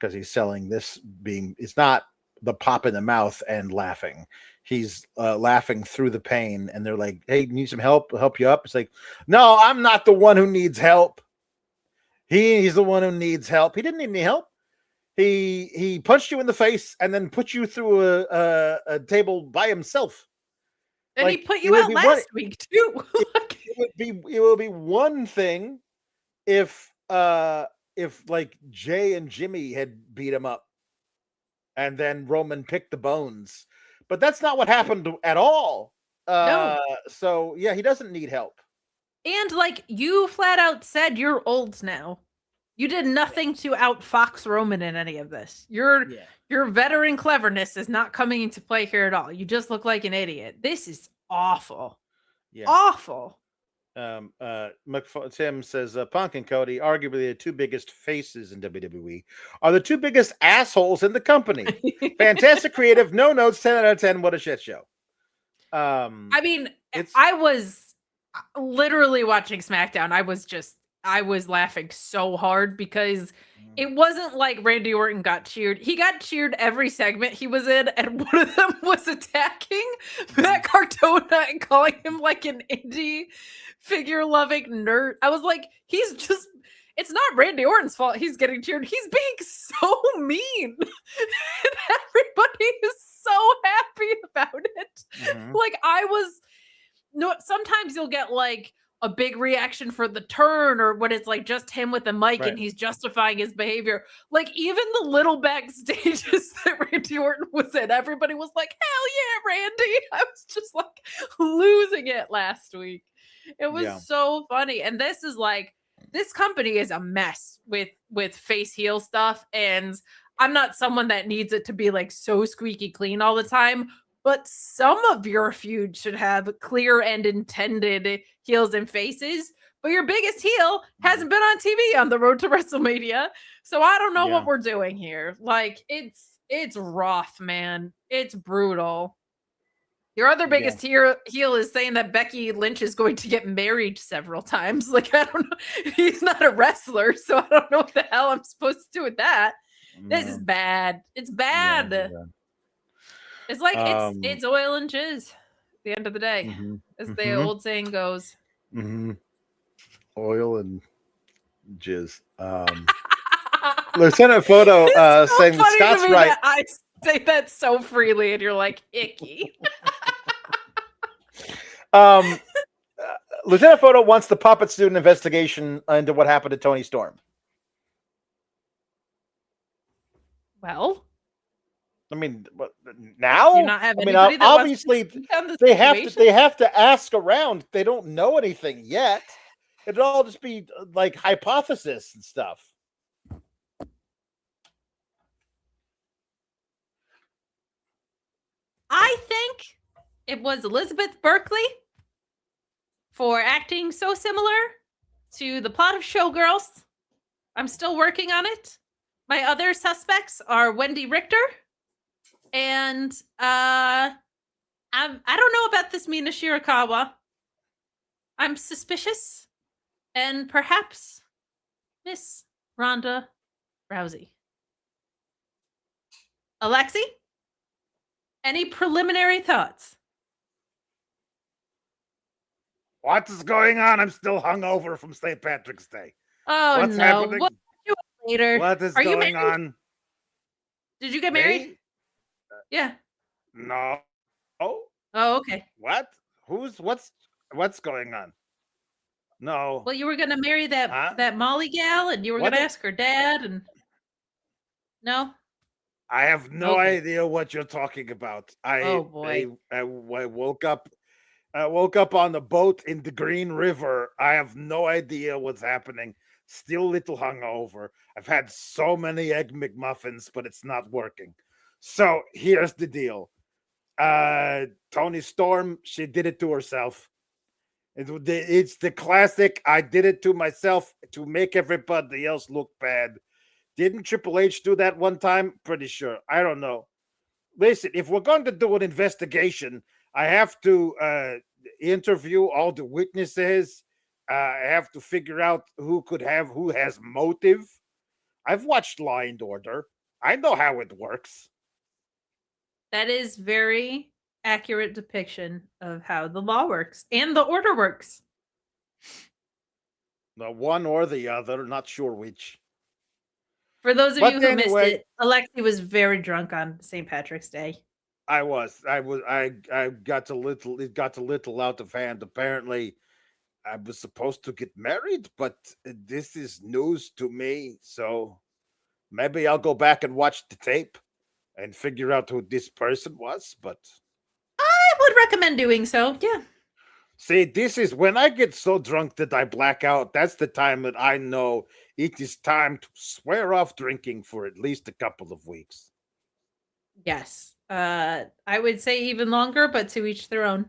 because he's selling this it's not the pop in the mouth and laughing. He's laughing through the pain, and they're like, "Hey, you need some help? I'll help you up." It's like, "No, I'm not the one who needs help. He's the one who needs help. He didn't need any help. He punched you in the face and then put you through a table by himself. And like, he put you out last week too." it would be one thing if like Jay and Jimmy had beat him up, and then Roman picked the bones. But that's not what happened at all. No. So, yeah, he doesn't need help. And, like, you flat out said you're old now. You did nothing to outfox Roman in any of this. Your veteran cleverness is not coming into play here at all. You just look like an idiot. This is awful. Yeah. Awful. Tim says, Punk and Cody, arguably the two biggest faces in WWE, are the two biggest assholes in the company. Fantastic creative, no notes, 10 out of 10. What a shit show. I mean, I was literally watching SmackDown. I was laughing so hard because it wasn't like Randy Orton got cheered. He got cheered every segment he was in, and one of them was attacking Matt Cardona and calling him like an indie figure-loving nerd. I was like, it's not Randy Orton's fault he's getting cheered. He's being so mean. And everybody is so happy about it. Like, sometimes you'll get like a big reaction for the turn, or when it's like just him with the mic and he's justifying his behavior. Like, even the little backstages that Randy Orton was in, everybody was like, hell yeah, Randy. I was just like losing it last week. It was so funny. And this is like, this company is a mess with face heel stuff. And I'm not someone that needs it to be like so squeaky clean all the time. But some of your feud should have clear and intended heels and faces. But your biggest heel hasn't been on TV on the road to WrestleMania. So I don't know what we're doing here. Like, it's rough, man. It's brutal. Your other biggest heel is saying that Becky Lynch is going to get married several times. Like, I don't know. He's not a wrestler, so I don't know what the hell I'm supposed to do with that. This is bad. It's bad. Yeah. It's like it's oil and jizz at the end of the day, as the old saying goes. Oil and jizz. Let's send a photo saying that Scott's right. That I say that so freely, and you're like, icky. Lieutenant Photo wants the puppets to do an investigation into what happened to Tony Storm. Well, I mean, now? do you not have I mean, anybody that obviously wants to speak on the they situation? have to ask around. They don't know anything yet. It'd all just be like hypothesis and stuff. I think it was Elizabeth Berkley for acting so similar to the plot of Showgirls. I'm still working on it. My other suspects are Wendy Richter and I don't know about this Mina Shirakawa. I'm suspicious, and perhaps Miss Ronda Rousey. Alexi, any preliminary thoughts? What is going on? I'm still hungover from St. Patrick's Day. Oh What's no! happening? We'll do it later. What is Are you going married? on? Did you get Me? married? Yeah. No. Oh, Oh, okay. what? What's going on? No. Well, you were gonna marry that Huh? that Molly gal, and you were What gonna the- ask her dad, and no. I have no Okay. idea what you're talking about. Oh, boy. I woke up. I woke up on the boat in the Green River. I have no idea what's happening. Still a little hungover. I've had so many egg McMuffins, but it's not working. So here's the deal. Tony Storm, she did it to herself. It's the classic. I did it to myself to make everybody else look bad. Didn't Triple H do that one time? Pretty sure. I don't know. Listen, if we're going to do an investigation, I have to interview all the witnesses. I have to figure out who has motive. I've watched Law and Order. I know how it works. That is very accurate depiction of how the law works and the order works. The one or the other, not sure which. For those of But you who missed anyway- it, Alexi was very drunk on St. Patrick's Day. I got a little out of hand. Apparently, I was supposed to get married, but this is news to me. So maybe I'll go back and watch the tape and figure out who this person was. But I would recommend doing so. Yeah. see, this is when I get so drunk that I black out. That's the time that I know it is time to swear off drinking for at least a couple of weeks. Yes. I would say even longer, but to each their own.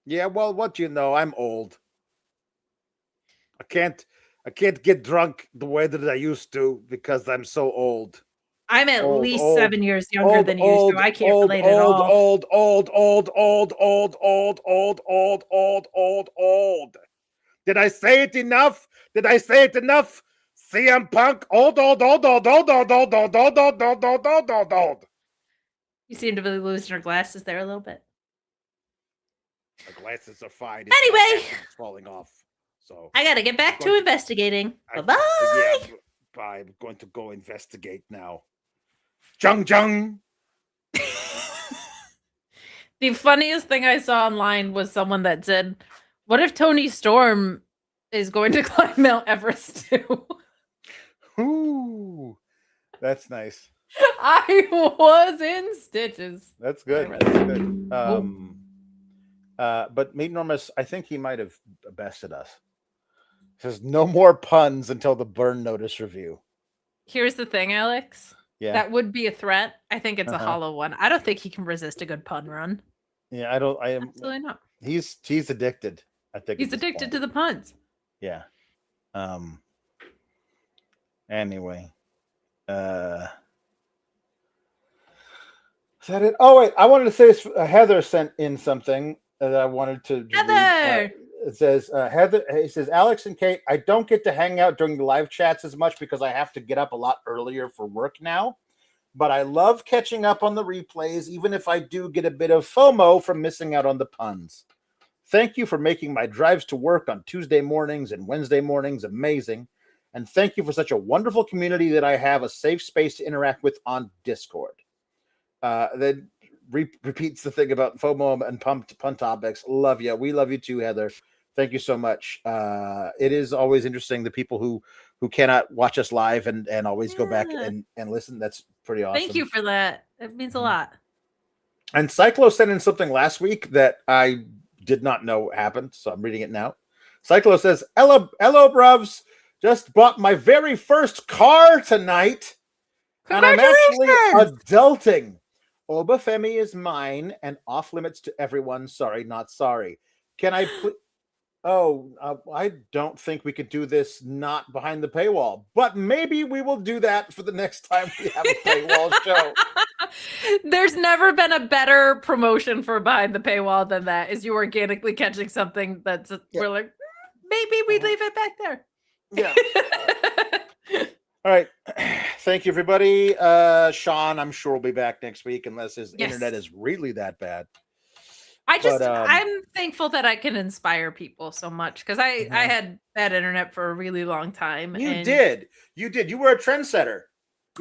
Yeah, well, what you know, I'm old. I can't get drunk the way that I used to because I'm so old. I'm at Old, least old, 7 years younger than you, so I can't relate at all. Old. Did I say it enough? CM Punk, old. You seem to be losing your glasses there a little bit. The glasses are fine. Anyway. It's falling off. So I gotta get back to investigating. I- Bye-bye. yeah, bye. I'm going to go investigate now. Jung. The funniest thing I saw online was someone that said, "What if Tony Storm is going to climb Mount Everest too?" Ooh, that's nice. I was in stitches. That's good. I That's good. But Meat Enormous, I think he might have bested us. Says no more puns until the burn notice review. Here's the thing, Alex. Yeah. That would be a threat. I think it's a Uh-huh. hollow one. I don't think he can resist a good pun run. Yeah, I am. Absolutely not. He's addicted. I think He's addicted to the puns. Yeah. Anyway. Is that it? Oh wait, I wanted to say this. Heather sent in something that I wanted to read. Heather! It says Heather. He says Alex and Kate. I don't get to hang out during the live chats as much because I have to get up a lot earlier for work now. But I love catching up on the replays, even if I do get a bit of FOMO from missing out on the puns. Thank you for making my drives to work on Tuesday mornings and Wednesday mornings amazing. And thank you for such a wonderful community that I have a safe space to interact with on Discord. Then repeats the thing about FOMO and pun topics. Love you. We love you too, Heather. Thank you so much. It is always interesting, the people who cannot watch us live and always go back and listen. That's pretty awesome. Thank you for that. It means a lot. And Cyclo sent in something last week that I did not know happened, so I'm reading it now. Cyclo says, hello, bruvs. Just bought my very first car tonight. And I'm actually adulting. Oba Femi is mine and off limits to everyone. Sorry, not sorry. Can I please... I don't think we could do this not behind the paywall, but maybe we will do that for the next time we have a paywall show. There's never been a better promotion for behind the paywall than that. Is you organically catching something that's we're like, maybe we leave it back there. Yeah. All right. Thank you, everybody. Sean, I'm sure will be back next week unless his internet is really that bad. I'm thankful that I can inspire people so much because I had bad internet for a really long time. You did. You were a trendsetter.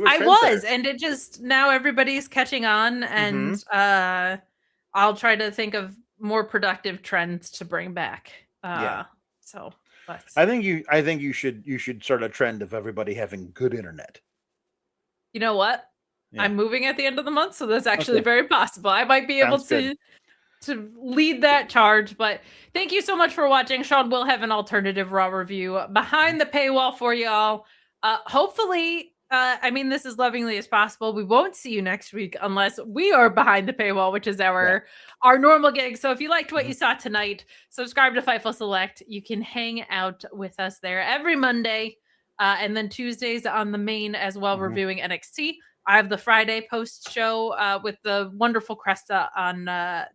I was, and it just now everybody's catching on, and I'll try to think of more productive trends to bring back. So, but I think you should start a trend of everybody having good internet. You know what? Yeah. I'm moving at the end of the month, so that's actually very possible. I might be able to lead that charge. But thank you so much for watching. Sean will have an alternative Raw review behind the paywall for y'all. Hopefully, I mean this as lovingly as possible. We won't see you next week unless we are behind the paywall, which is our normal gig. So if you liked what you saw tonight, subscribe to Fightful Select. You can hang out with us there every Monday, and then Tuesdays on the main as well, reviewing NXT. I have the Friday post show with the wonderful Cresta on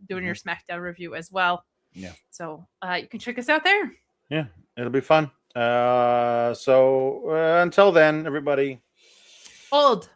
doing your SmackDown review as well. Yeah. So you can check us out there. Yeah, it'll be fun. So until then, everybody. Old.